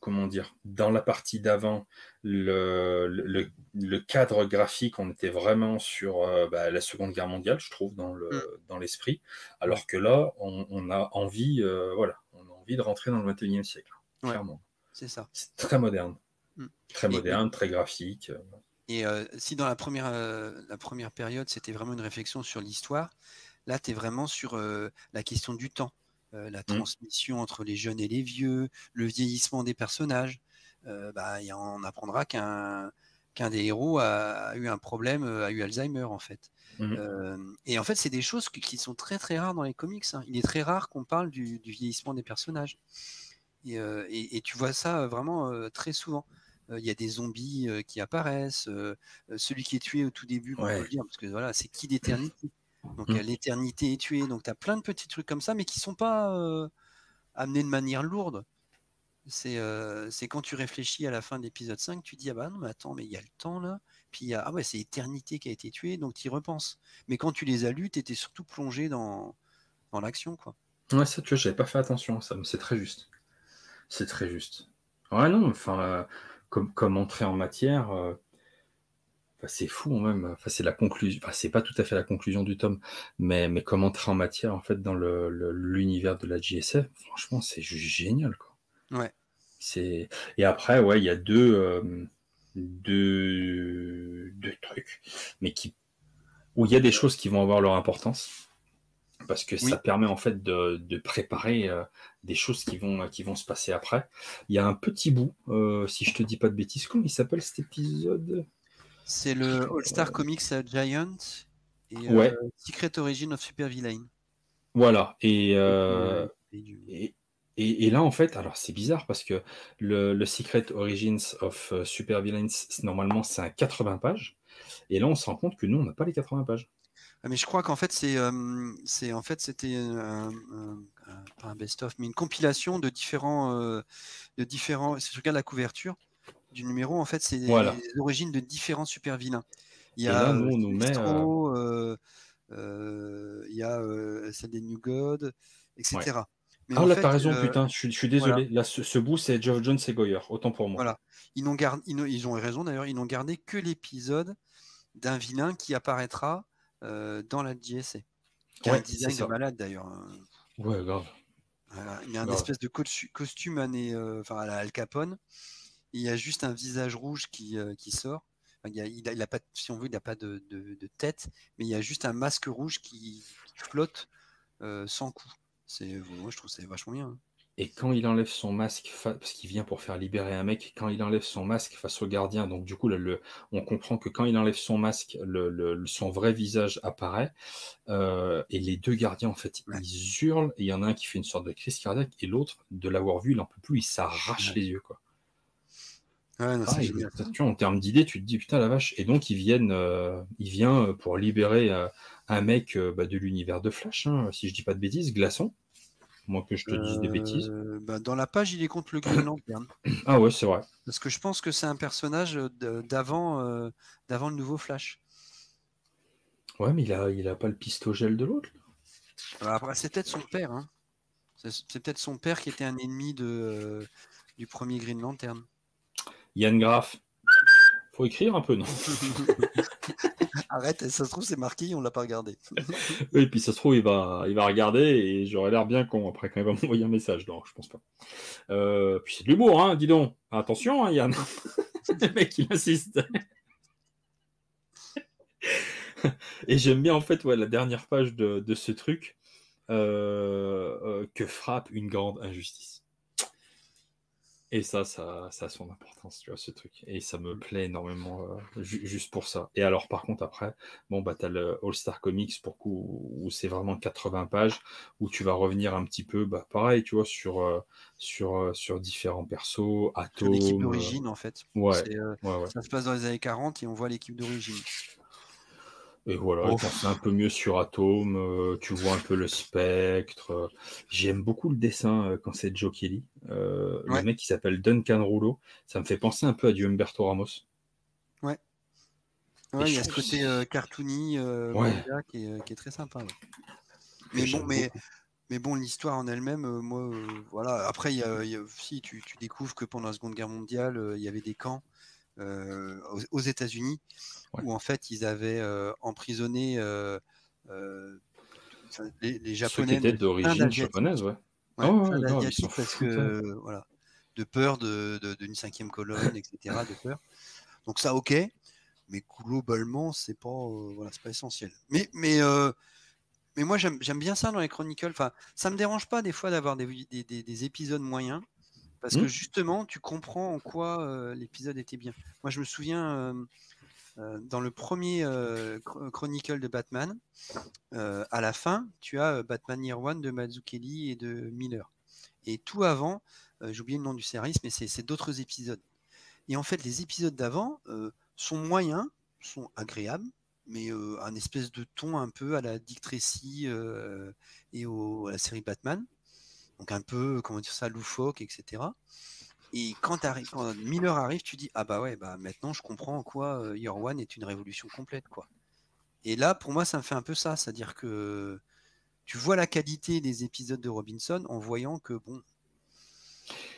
comment dire, dans la partie d'avant, le cadre graphique, on était vraiment sur bah, la Seconde Guerre mondiale, je trouve, Mm, dans l'esprit, ouais, alors que là, on a envie, voilà, on a envie de rentrer dans le 21e siècle, ouais, clairement. c'est ça. C'est Mm. très Et, moderne, très graphique. si dans la première période, c'était vraiment une réflexion sur l'histoire, là, tu es vraiment sur la question du temps, la Mm, transmission entre les jeunes et les vieux, le vieillissement des personnages. Bah, on apprendra qu'un des héros a eu un problème, a eu Alzheimer, en fait. mm. Et en fait, c'est des choses qui sont très très rares dans les comics, hein. Il est très rare qu'on parle du vieillissement des personnages. Et tu vois ça vraiment très souvent. Il y a des zombies qui apparaissent. Celui qui est tué au tout début, bon, on peut le Ouais. dire, parce que voilà, c'est qui d'éternité. Donc Mm. l'éternité est tuée. Donc tu as plein de petits trucs comme ça, mais qui sont pas amenés de manière lourde. C'est quand tu réfléchis à la fin de l'épisode 5, tu dis, ah bah non, mais attends, mais il y a le temps là. Puis ah ouais, c'est éternité qui a été tuée, donc tu y repenses. Mais quand tu les as lus, tu étais surtout plongé dans l'action, quoi. Ouais, ça, tu vois, j'avais pas fait attention à ça, mais c'est très juste. C'est très juste. Ouais, non, enfin, comme entrée en matière, enfin, c'est fou même. Enfin, c'est la conclusion. Enfin, c'est pas tout à fait la conclusion du tome, mais comme entrée en matière, en fait, dans l'univers de la JSF, franchement, c'est juste génial, quoi. Ouais. C'est et après, ouais, il y a deux trucs, mais où il y a des choses qui vont avoir leur importance parce que ça Oui. permet en fait de préparer des choses qui vont se passer après. Il y a un petit bout, si je te dis pas de bêtises, comment il s'appelle cet épisode? C'est le All-Star Comics Giant et Ouais, Secret Origin of Supervillain. voilà. Et, et là, en fait, alors c'est bizarre parce que le Secret Origins of Supervillains, normalement, c'est un 80 pages. Et là, on se rend compte que nous, on n'a pas les 80 pages. Ah, mais je crois qu'en fait, c'était pas un best-of, mais une compilation de différents. Si tu regardes la couverture du numéro, en fait, c'est les Voilà. origines de différents super vilains. Il y Et là, a nous, on nous met. Sinestro, il y a celle des New God, Ouais. etc. Mais Ah, en là, fait, t'as raison, putain, je suis voilà, désolé. Là, ce bout, c'est Geoff Jones et Goyer. Autant pour moi. voilà. Ils ont raison d'ailleurs. Ils n'ont gardé que l'épisode d'un vilain qui apparaîtra dans la JSA, qui a un Ouais, c'est design de ça. malade d'ailleurs, hein. Ouais, grave. Voilà. Il a un Grave. espèce de costume enfin, à la Al Capone. Il y a juste un visage rouge qui sort. Enfin, il a pas, si on veut, il n'a pas de tête, mais il y a juste un masque rouge qui flotte sans cou. Moi, je trouve que c'est vachement bien, hein. Et quand il enlève son masque, parce qu'il vient pour faire libérer un mec, quand il enlève son masque face au gardien, donc du coup, là, on comprend que quand il enlève son masque, son vrai visage apparaît, et les deux gardiens, en fait, Ouais. ils hurlent, et il y en a un qui fait une sorte de crise cardiaque, et l'autre, de l'avoir vu, il en peut plus, il s'arrache Ouais. les yeux, quoi. Ouais, non, Ah, c'est et génial ça. tu vois, en termes d'idées, tu te dis, putain, la vache. Et donc, il vient pour libérer un mec de l'univers de Flash, hein, si je dis pas de bêtises, Glaçon, moi que je te dise des bêtises. Bah, dans la page, il est contre le Green Lantern. Ah ouais, c'est vrai. Parce que je pense que c'est un personnage d'avant le nouveau Flash. Ouais, mais il a pas le pistogel de l'autre. Alors après, c'est peut-être son père. Hein. C'est peut-être son père qui était un ennemi du premier Green Lantern. Yann Graff. Faut écrire un peu, non? Arrête, ça se trouve, c'est marqué, on l'a pas regardé. Oui, et puis ça se trouve, il va regarder et j'aurais l'air bien con après quand il va m'envoyer un message. Non, je pense pas. Puis c'est de l'humour, hein, dis donc. Attention, hein, Yann. Le mec, il insiste. Et j'aime bien, en fait, ouais, la dernière page de ce truc, que frappe une grande injustice. Et ça a son importance, tu vois, ce truc. Et ça me plaît énormément, juste pour ça. Et alors, par contre, après, bon, bah, t'as le All-Star Comics, pour coup, où c'est vraiment 80 pages, où tu vas revenir un petit peu, bah, pareil, tu vois, sur différents persos, Sur l'équipe Atom, d'origine, en fait. ouais, ouais. Ça se passe dans les années 40 et on voit l'équipe d'origine. Et voilà, et Oh. t'en sais un peu mieux sur Atom, tu vois un peu le spectre. J'aime beaucoup le dessin quand c'est Joe Kelly. Le Ouais, mec qui s'appelle Duncan Rouleau, ça me fait penser un peu à du Humberto Ramos. ouais. Et Ouais, il y je a ce trouve côté cartoony ouais, manga qui est très sympa. Ouais. que Mais bon, j'aime beaucoup. mais bon, l'histoire en elle-même, moi, voilà. Après, si tu découvres que pendant la Seconde Guerre mondiale, il y avait des camps aux États-Unis Ouais. où en fait ils avaient emprisonné euh, les Ceux qui Japonais, étaient mais plein d'origine japonaise, d'Asiatiques. ouais. Ouais, Oh plein ouais, grave, ils s'en d'Asiatiques parce foutent, hein. que voilà, de peur d'une cinquième colonne, etc. De peur. Donc ça, ok, mais globalement, voilà, c'est pas essentiel. Mais moi, j'aime bien ça dans les Chronicles. Enfin, ça me dérange pas des fois d'avoir des épisodes moyens. Parce que Hmm. justement, tu comprends en quoi l'épisode était bien. Moi, je me souviens dans le premier Chronicle de Batman, à la fin, tu as Batman Year One de Mazzucchelli et de Miller. Et tout avant, j'ai oublié le nom du scénariste, mais c'est d'autres épisodes. Et en fait, les épisodes d'avant sont moyens, sont agréables, mais un espèce de ton un peu à la Dick Tracy à la série Batman. Donc un peu, comment dire ça, loufoque, etc. Et quand Miller arrive, tu dis ah bah ouais, bah maintenant je comprends en quoi Year One est une révolution complète, quoi. Et là, pour moi, ça me fait un peu ça, c'est-à-dire que tu vois la qualité des épisodes de Robinson en voyant que bon,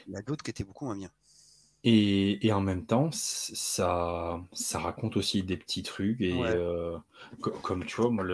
il y a d'autres qui étaient beaucoup moins bien. Et en même temps, ça raconte aussi des petits trucs. Et Ouais. comme tu vois, moi,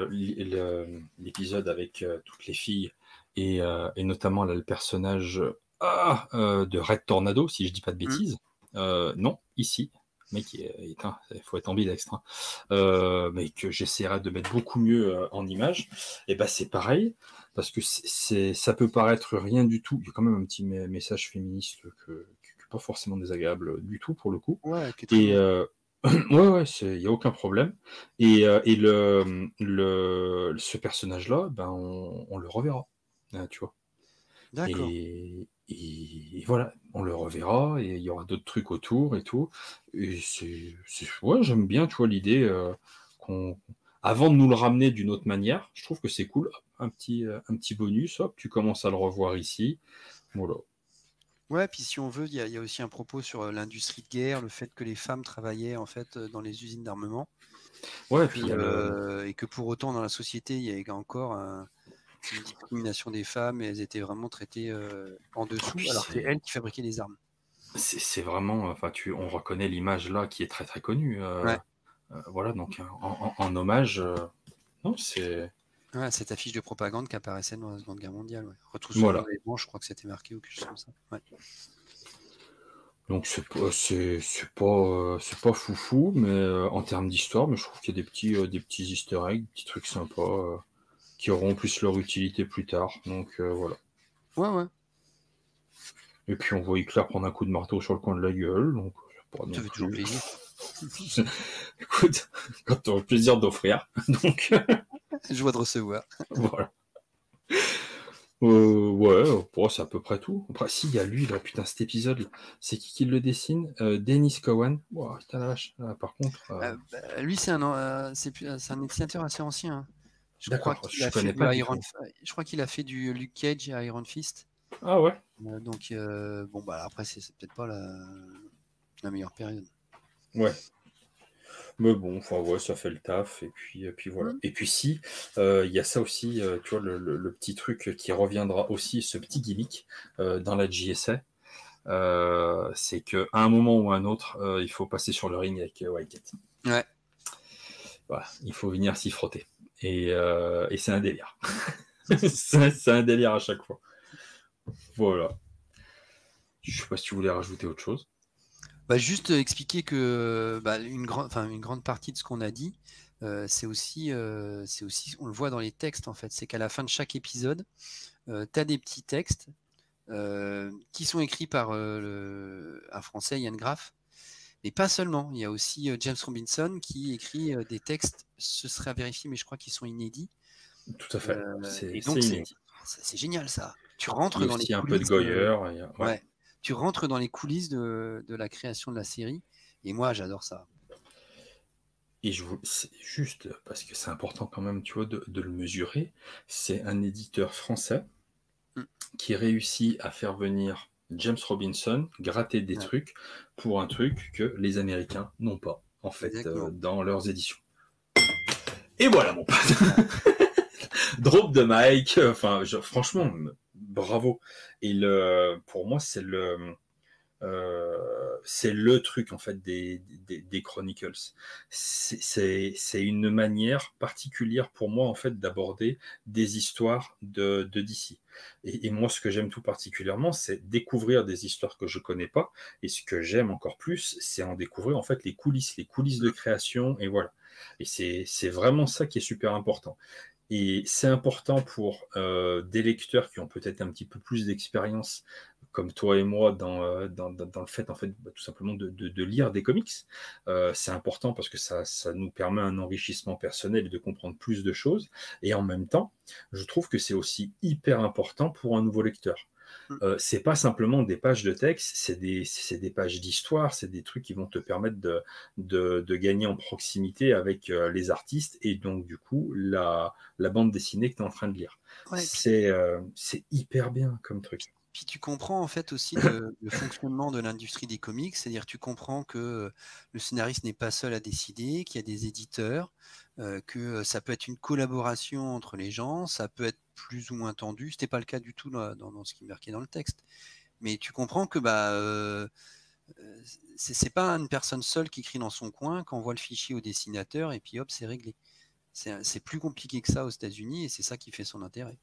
l'épisode avec toutes les filles, et notamment là, le personnage de Red Tornado, si je dis pas de Mmh. bêtises. Non, ici. Le mec, il faut être ambidextre, hein. Mais que j'essaierai de mettre beaucoup mieux en image. Et ben c'est pareil, parce que ça peut paraître rien du tout. Il y a quand même un petit message féministe qui est pas forcément désagréable du tout pour le coup. Ouais, qui est très Et bon. ouais, il y a aucun problème. Et ce personnage-là, ben on le reverra, tu vois. D'accord. Et voilà, on le reverra et il y aura d'autres trucs autour et tout. Et ouais, j'aime bien, tu vois, l'idée qu'on, avant de nous le ramener d'une autre manière, je trouve que c'est cool. Hop, un petit bonus, hop, tu commences à le revoir ici. Voilà. Ouais, puis si on veut, il y a aussi un propos sur l'industrie de guerre, le fait que les femmes travaillaient en fait dans les usines d'armement, Ouais, et puis il y a et que pour autant dans la société il y avait encore une discrimination des femmes et elles étaient vraiment traitées en ah, dessous, puis alors que c'est elles qui fabriquaient les armes. c'est vraiment, enfin, on reconnaît l'image là qui est très très connue. Ouais. Voilà, donc en hommage, non, Ouais, cette affiche de propagande qui apparaissait dans la Seconde Guerre mondiale. Ouais. Retrousse le voilà. revêtement, je crois que c'était marqué ou quelque chose comme ça. Ouais. Donc c'est pas foufou, mais en termes d'histoire, mais je trouve qu'il y a des petits easter eggs, des petits trucs sympas qui auront plus leur utilité plus tard. Donc voilà. Ouais, ouais. Et puis on voit Hitler prendre un coup de marteau sur le coin de la gueule, donc c'est pas non Ça fait toujours plus. plaisir. Écoute, quand on a le plaisir d'offrir, donc Joie de recevoir. voilà. Ouais, c'est à peu près tout. Après, si, il y a lui, là, putain, cet épisode, c'est qui le dessine? Dennis Cowan. Wow, putain la vache. Là, par contre, Lui, c'est un dessinateur assez ancien, hein. d'accord, je connais pas du tout. Je crois qu'il a fait du Luke Cage et Iron Fist. Ah ouais? Donc, bon, bah après, c'est peut-être pas la meilleure période. Ouais. Mais bon, enfin, ouais, ça fait le taf, et puis voilà. Et puis si, il y a ça aussi, tu vois, le petit truc qui reviendra aussi, ce petit gimmick dans la JSA, c'est qu'à un moment ou à un autre, il faut passer sur le ring avec Wildcat. Ouais. Voilà, il faut venir s'y frotter. Et c'est un délire. c'est un délire à chaque fois. Voilà. Je sais pas si tu voulais rajouter autre chose. Bah, juste expliquer que une grande partie de ce qu'on a dit, c'est aussi, on le voit dans les textes en fait, c'est qu'à la fin de chaque épisode, tu as des petits textes qui sont écrits par un Français, Yann Graff, mais pas seulement. Il y a aussi James Robinson qui écrit des textes, ce serait à vérifier, mais je crois qu'ils sont inédits. Tout à fait. Et C'est donc inédit. c'est génial ça. Tu Il rentres y a dans les aussi un peu de coulisses. Goyer. Ouais. Ouais. Tu rentres dans les coulisses de la création de la série. Et moi, j'adore ça. Et c'est juste parce que c'est important quand même, tu vois, de le mesurer. C'est un éditeur français qui réussit à faire venir James Robinson gratter des trucs pour un truc que les Américains n'ont pas, en fait, dans leurs éditions. Et voilà, mon pote. Drop de Mike. Enfin, franchement, bravo. Et pour moi, c'est le truc en fait des Chronicles. C'est une manière particulière pour moi en fait d'aborder des histoires de DC. Et moi, ce que j'aime tout particulièrement, c'est découvrir des histoires que je connais pas. Et ce que j'aime encore plus, c'est en découvrir en fait les coulisses de création. Et voilà. Et c'est vraiment ça qui est super important. Et c'est important pour des lecteurs qui ont peut-être un petit peu plus d'expérience, comme toi et moi, dans le fait, en fait, tout simplement de lire des comics. C'est important parce que ça nous permet un enrichissement personnel et de comprendre plus de choses. Et en même temps, je trouve que c'est aussi hyper important pour un nouveau lecteur. C'est pas simplement des pages de texte, c'est des pages d'histoire, c'est des trucs qui vont te permettre de gagner en proximité avec les artistes et donc du coup la bande dessinée que tu es en train de lire. Ouais, C'est hyper bien comme truc. puis tu comprends en fait aussi le fonctionnement de l'industrie des comics, c'est-à-dire tu comprends que le scénariste n'est pas seul à décider, qu'il y a des éditeurs, que ça peut être une collaboration entre les gens, ça peut être plus ou moins tendu. C'était pas le cas du tout dans ce qui est marqué dans le texte. Mais tu comprends que c'est pas une personne seule qui écrit dans son coin, qui envoie le fichier au dessinateur et puis hop, c'est réglé. C'est plus compliqué que ça aux États-Unis et c'est ça qui fait son intérêt.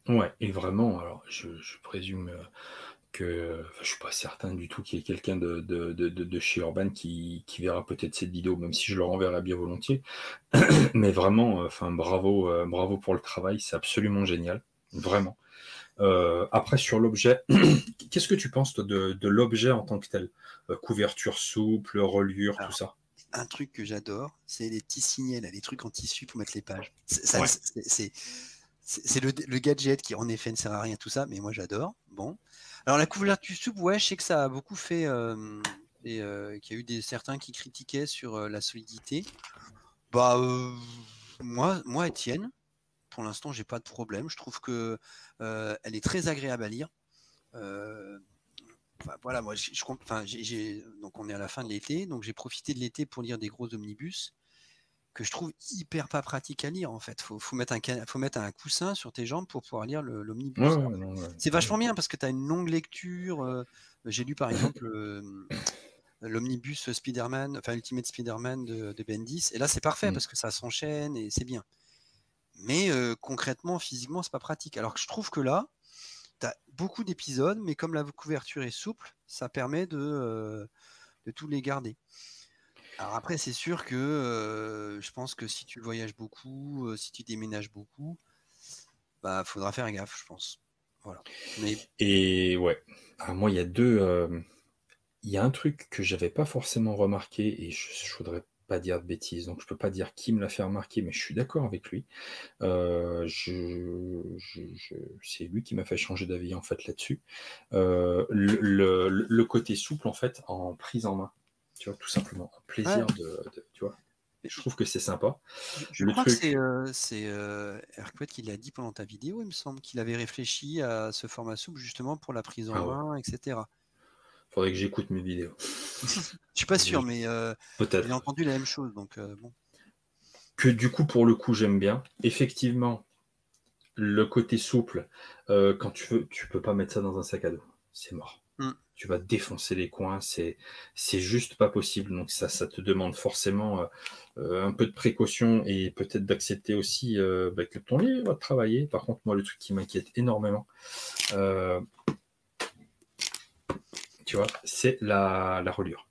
Ouais, et vraiment, alors je présume que je suis pas certain du tout qu'il y ait quelqu'un de chez Urban qui verra peut-être cette vidéo, même si je le renverrai bien volontiers. Mais vraiment, enfin bravo pour le travail, c'est absolument génial, vraiment. Après, sur l'objet, qu'est-ce que tu penses toi, de l'objet en tant que tel? Couverture souple, reliure, tout Alors, ça. un truc que j'adore, c'est les petits signets, là, les trucs en tissu pour mettre les pages. Ouais. C'est le gadget qui, en effet, ne sert à rien, tout ça, mais moi, j'adore. Bon. Alors, la couverture souple, ouais, je sais que ça a beaucoup fait, qu'il y a eu certains qui critiquaient sur la solidité. Bah, moi, Étienne, pour l'instant, j'ai pas de problème. Je trouve que elle est très agréable à lire. Voilà, moi, donc on est à la fin de l'été, donc j'ai profité de l'été pour lire des gros omnibus que je trouve hyper pas pratique à lire en fait. Faut mettre un coussin sur tes jambes pour pouvoir lire l'omnibus. C'est vachement bien parce que tu as une longue lecture. J'ai lu par exemple l'omnibus Spider-Man, enfin Ultimate Spider-Man de Bendis, et là c'est parfait parce que ça s'enchaîne et c'est bien. Mais concrètement, physiquement, c'est pas pratique. Alors que je trouve que là, tu as beaucoup d'épisodes, mais comme la couverture est souple, ça permet de tous les garder. Alors après, c'est sûr que je pense que si tu voyages beaucoup, si tu déménages beaucoup, bah faudra faire gaffe, je pense. Voilà. Mais Et ouais, alors moi, il y a un truc que j'avais pas forcément remarqué et je voudrais pas dire de bêtises, donc je peux pas dire qui me l'a fait remarquer, mais je suis d'accord avec lui. C'est lui qui m'a fait changer d'avis en fait là-dessus. Le côté souple en fait en prise en main, tu vois, tout simplement, un plaisir ouais, tu vois. Je trouve que c'est sympa. je Le crois que truc, c'est Erquet qui l'a dit pendant ta vidéo, il me semble, qu'il avait réfléchi à ce format souple justement pour la prise en ah ouais, main, etc. faudrait que j'écoute mes vidéos. Je suis pas sûr, mais j'ai Peut-être. entendu la même chose, donc bon. Que du coup, pour le coup, j'aime bien. Effectivement, le côté souple, quand tu peux pas mettre ça dans un sac à dos. C'est mort. Mm. Tu vas défoncer les coins, c'est juste pas possible. Donc ça te demande forcément un peu de précaution et peut-être d'accepter aussi que ton lit va travailler. Par contre, moi, le truc qui m'inquiète énormément, euh, tu vois, c'est la reliure.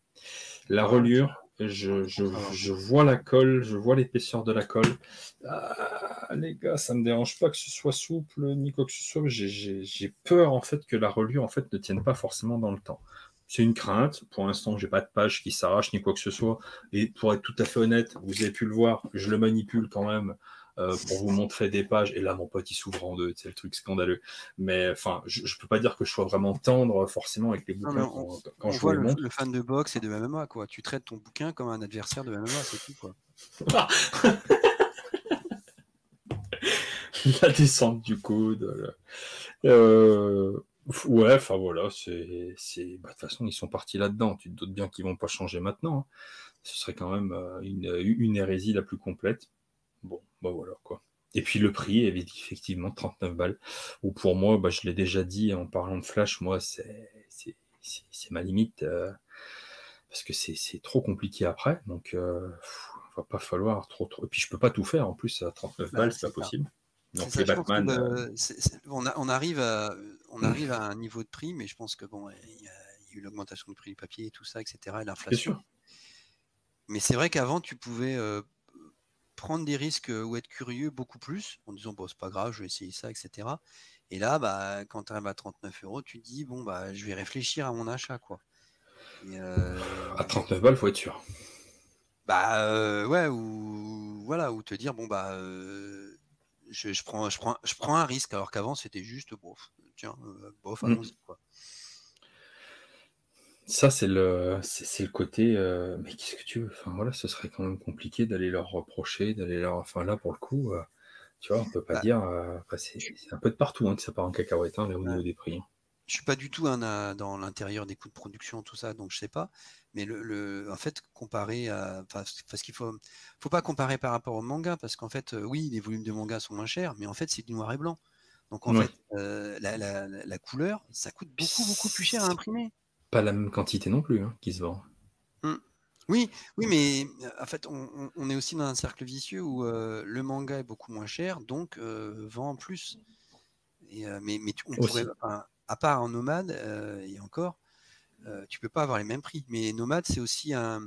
La Ouais, reliure, j'en ai pour ça, je vois la colle, je vois l'épaisseur de la colle. Ah, les gars, ça me dérange pas que ce soit souple ni quoi que ce soit. J'ai peur en fait que la reliure en fait ne tienne pas forcément dans le temps. C'est une crainte. Pour l'instant, j'ai pas de page qui s'arrache ni quoi que ce soit. Et pour être tout à fait honnête, vous avez pu le voir, je le manipule quand même pour vous montrer des pages. Et là, mon pote, il s'ouvre en deux. C'est le truc scandaleux. Mais enfin, je peux pas dire que je sois vraiment tendre forcément avec les Non, mais bouquins quand on je vous voit les montre. le fan de boxe et de MMA, quoi. Tu traites ton bouquin comme un adversaire de MMA, c'est tout, quoi. La descente du coude. Euh, ouais, enfin voilà, de toute façon, ils sont partis là-dedans. Tu te doutes bien qu'ils vont pas changer maintenant, hein. Ce serait quand même une hérésie la plus complète. Bon, bah voilà quoi. Et puis le prix est effectivement 39 balles. Ou pour moi, bah, je l'ai déjà dit en parlant de Flash, moi, c'est ma limite. Parce que c'est trop compliqué après. Donc, va pas falloir trop. Et puis, je peux pas tout faire. En plus, à 39 Bah, balles, c'est pas c'est ça. possible. C'est Donc, les ça, je pense que Batman, on arrive à un niveau de prix, mais je pense que bon, il y a eu l'augmentation du prix du papier et tout ça, etc., et bien l'inflation. sûr. Mais c'est vrai qu'avant, tu pouvais prendre des risques ou être curieux beaucoup plus, en disant bon, c'est pas grave, je vais essayer ça, etc. Et là, bah, quand tu arrives à 39 euros, tu te dis bon, bah, je vais réfléchir à mon achat, quoi. Et, À 39 balles, faut être sûr. bah ouais, ou voilà, ou te dire bon bah je prends un risque alors qu'avant c'était juste bof, tiens, bof, Mm. allons-y quoi. Ça, c'est le côté. Mais qu'est-ce que tu veux? Enfin, voilà, ce serait quand même compliqué d'aller leur reprocher, d'aller leur. Enfin, là, pour le coup, tu vois, on peut pas Bah, dire. je, C'est un peu de partout hein, que ça part en cacahuète hein, là, au ouais, niveau des prix, hein. je suis pas du tout dans l'intérieur des coûts de production, tout ça, donc je sais pas. Mais en fait, comparé à, parce qu'il faut pas comparer par rapport au manga, parce qu'en fait, oui, les volumes de manga sont moins chers, mais en fait, c'est du noir et blanc. Donc en Ouais. fait, la couleur, ça coûte Puis beaucoup plus cher à c'est imprimer. pas la même quantité non plus hein, qui se vend. Mmh. Oui, oui, mais en fait, on est aussi dans un cercle vicieux où le manga est beaucoup moins cher, donc vend plus. Et, on pourrait, Aussi. enfin, à part en nomade, et encore, tu peux pas avoir les mêmes prix. Mais nomade, c'est aussi un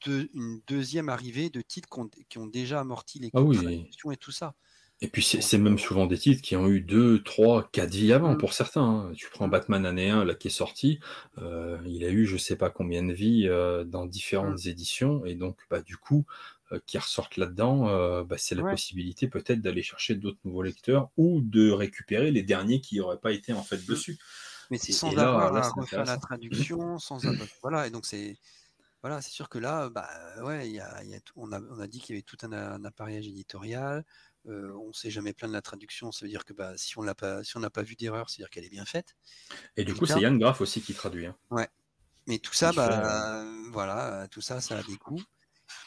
une deuxième arrivée de titres qui ont déjà amorti les Ah coûts de oui. traduction et tout ça. Et puis Donc, c'est même souvent des titres qui ont eu 2, 3, 4 vies avant mmh, pour certains, hein. Tu prends mmh, Batman année 1, là, qui est sorti, il a eu je sais pas combien de vies dans mmh, différentes éditions, et donc bah, du coup, qui ressortent là-dedans, bah, c'est la ouais. possibilité peut-être d'aller chercher d'autres nouveaux lecteurs ou de récupérer les derniers qui n'auraient pas été en fait Mmh. dessus. Mais c'est Et sans là, avoir là à c'est refaire la intéressant. traduction, voilà. Et donc c'est Voilà, c'est sûr que là, bah, ouais, il y a on a dit qu'il y avait tout un appareillage éditorial. On ne s'est jamais plaint de la traduction. Ça veut dire que bah, si on n'a pas vu d'erreur, c'est-à-dire qu'elle est bien faite. Et Et du tout coup, c'est ça, Yann Graff aussi qui traduit, hein. ouais. Mais tout ça, Il fait. bah, voilà, tout ça, ça a des coûts.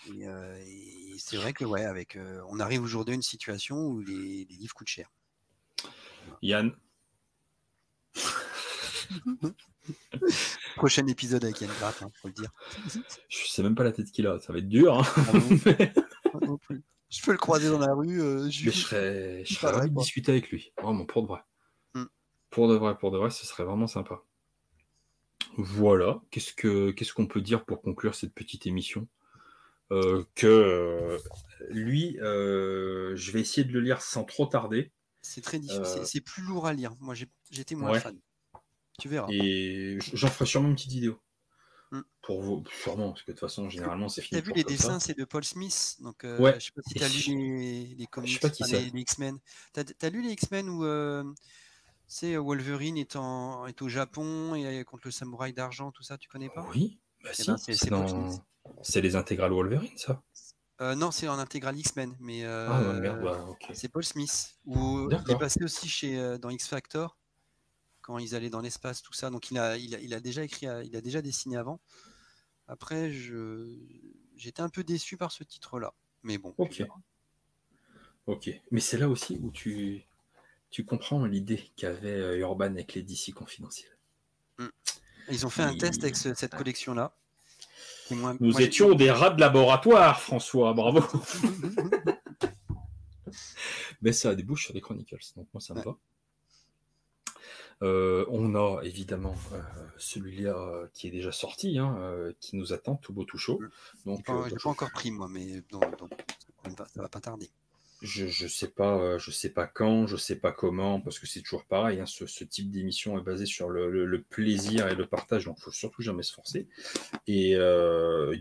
Et c'est vrai que ouais, on arrive aujourd'hui à une situation où les livres coûtent cher. Voilà. Yann, Prochain épisode avec Yann Graff, hein, faut le dire. je sais même pas la tête qu'il a, ça va être dur, hein. Ah bon, non plus. Je peux le croiser dans la rue, Mais je je serais parlerai ravi de pas. discuter avec lui. Vraiment, pour de vrai. Mm. Pour de vrai, ce serait vraiment sympa. Voilà. Qu'est-ce qu'on peut dire pour conclure cette petite émission? Que lui, je vais essayer de le lire sans trop tarder. C'est très difficile. C'est plus lourd à lire. Moi, j'étais moins Ouais. fan. Tu verras. Et j'en ferai sûrement une petite vidéo. Mm. Pour vous, sûrement, parce que de toute façon, généralement, c'est fini. T'as vu les dessins, c'est de Paul Smith. Donc, Ouais. je sais pas si t'as lu les comics, Je sais pas qui c'est. les X-Men. T'as lu les X-Men où Wolverine est au Japon et contre le samouraï d'argent, tout ça, tu connais pas? Oui, bah Eh si. ben, c'est Paul Smith. C'est les intégrales Wolverine, ça. Non, c'est en intégral X-Men, mais Ah ouais, merde, bah, ok. c'est Paul Smith. Où il est D'accord. passé aussi dans X Factor quand ils allaient dans l'espace, tout ça. Donc il a déjà écrit, il a déjà dessiné avant. Après, j'étais un peu déçu par ce titre-là, mais bon. Ok. Ok. Mais c'est là aussi où tu comprends l'idée qu'avait Urban avec les DC confidentiels. Ils ont fait un test avec cette collection-là. Nous étions des rats de laboratoire, François, bravo. Mais ça débouche sur des Chronicles, donc moi ça me va. On a évidemment celui-là qui est déjà sorti, qui nous attend, tout beau tout chaud. Donc, je l'ai pas encore pris moi, mais ça va pas tarder. Je sais pas quand, je sais pas comment, parce que c'est toujours pareil. Ce type d'émission est basé sur le plaisir et le partage, donc faut surtout jamais se forcer. Et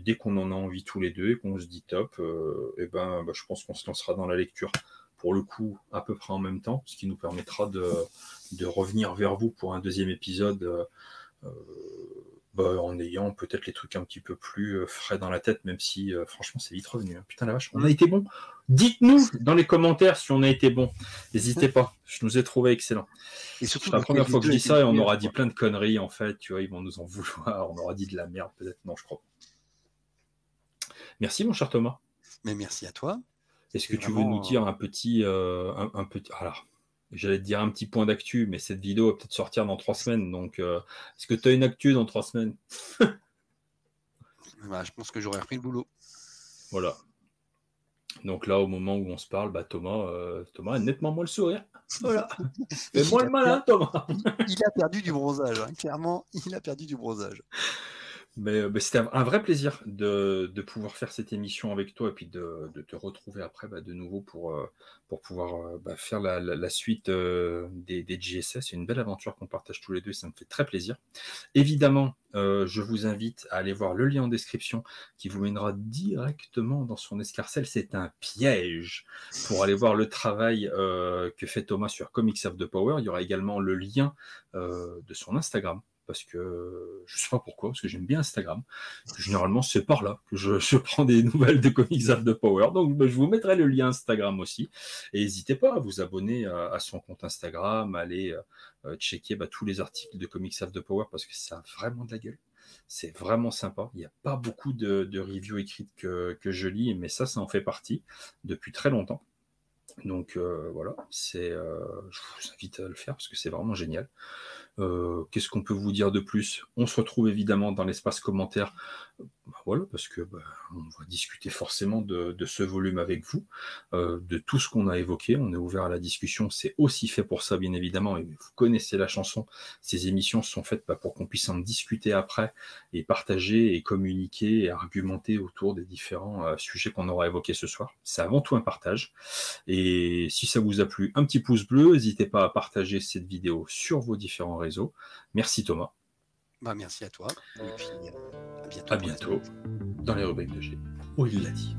dès qu'on en a envie tous les deux et qu'on se dit top, je pense qu'on se lancera dans la lecture. Pour le coup, à peu près en même temps, ce qui nous permettra de revenir vers vous pour un deuxième épisode en ayant peut-être les trucs un petit peu plus frais dans la tête, même si franchement c'est vite revenu. Putain la vache, on a été bon. Dites-nous dans les commentaires si on a été bon. N'hésitez pas, je nous ai trouvé excellent. Et surtout, c'est la première fois que je dis ça et on aura dit plein de conneries en fait, tu vois, ils vont nous en vouloir, on aura dit de la merde peut-être, non je crois. Merci mon cher Thomas. Mais merci à toi. Est-ce que tu veux nous dire un petit... Alors, j'allais te dire un petit point d'actu, mais cette vidéo va peut-être sortir dans 3 semaines. Donc, est-ce que tu as une actu dans 3 semaines? Je pense que j'aurais repris le boulot. Voilà. Donc là, au moment où on se parle, Thomas a nettement moins le sourire. Voilà. Fais-moi le malin, Thomas. Il a perdu du bronzage. Clairement, il a perdu du bronzage. Mais c'était un vrai plaisir de pouvoir faire cette émission avec toi et puis de te retrouver après de nouveau pour pouvoir faire la suite des JSS. C'est une belle aventure qu'on partage tous les deux et ça me fait très plaisir. Évidemment, je vous invite à aller voir le lien en description qui vous mènera directement dans son escarcelle. C'est un piège pour aller voir le travail que fait Thomas sur Comics of the Power. Il y aura également le lien de son Instagram. Parce que je sais pas pourquoi, parce que j'aime bien Instagram. Généralement, c'est par là que je prends des nouvelles de Comics of the Power. Donc, je vous mettrai le lien Instagram aussi. Et n'hésitez pas à vous abonner à son compte Instagram, à aller checker tous les articles de Comics of the Power parce que ça a vraiment de la gueule. C'est vraiment sympa. Il n'y a pas beaucoup de reviews écrites que je lis, mais ça en fait partie depuis très longtemps. Donc voilà, je vous invite à le faire parce que c'est vraiment génial. Qu'est-ce qu'on peut vous dire de plus? On se retrouve évidemment dans l'espace commentaire. Voilà, parce que on va discuter forcément de ce volume avec vous, de tout ce qu'on a évoqué. On est ouvert à la discussion. C'est aussi fait pour ça, bien évidemment. Et vous connaissez la chanson. Ces émissions sont faites pour qu'on puisse en discuter après et partager et communiquer et argumenter autour des différents sujets qu'on aura évoqués ce soir. C'est avant tout un partage. Et si ça vous a plu, un petit pouce bleu. N'hésitez pas à partager cette vidéo sur vos différents réseaux. Merci Thomas. Merci à toi. Et puis à bientôt. À bientôt dans les rubriques de G. Oh, il l'a dit.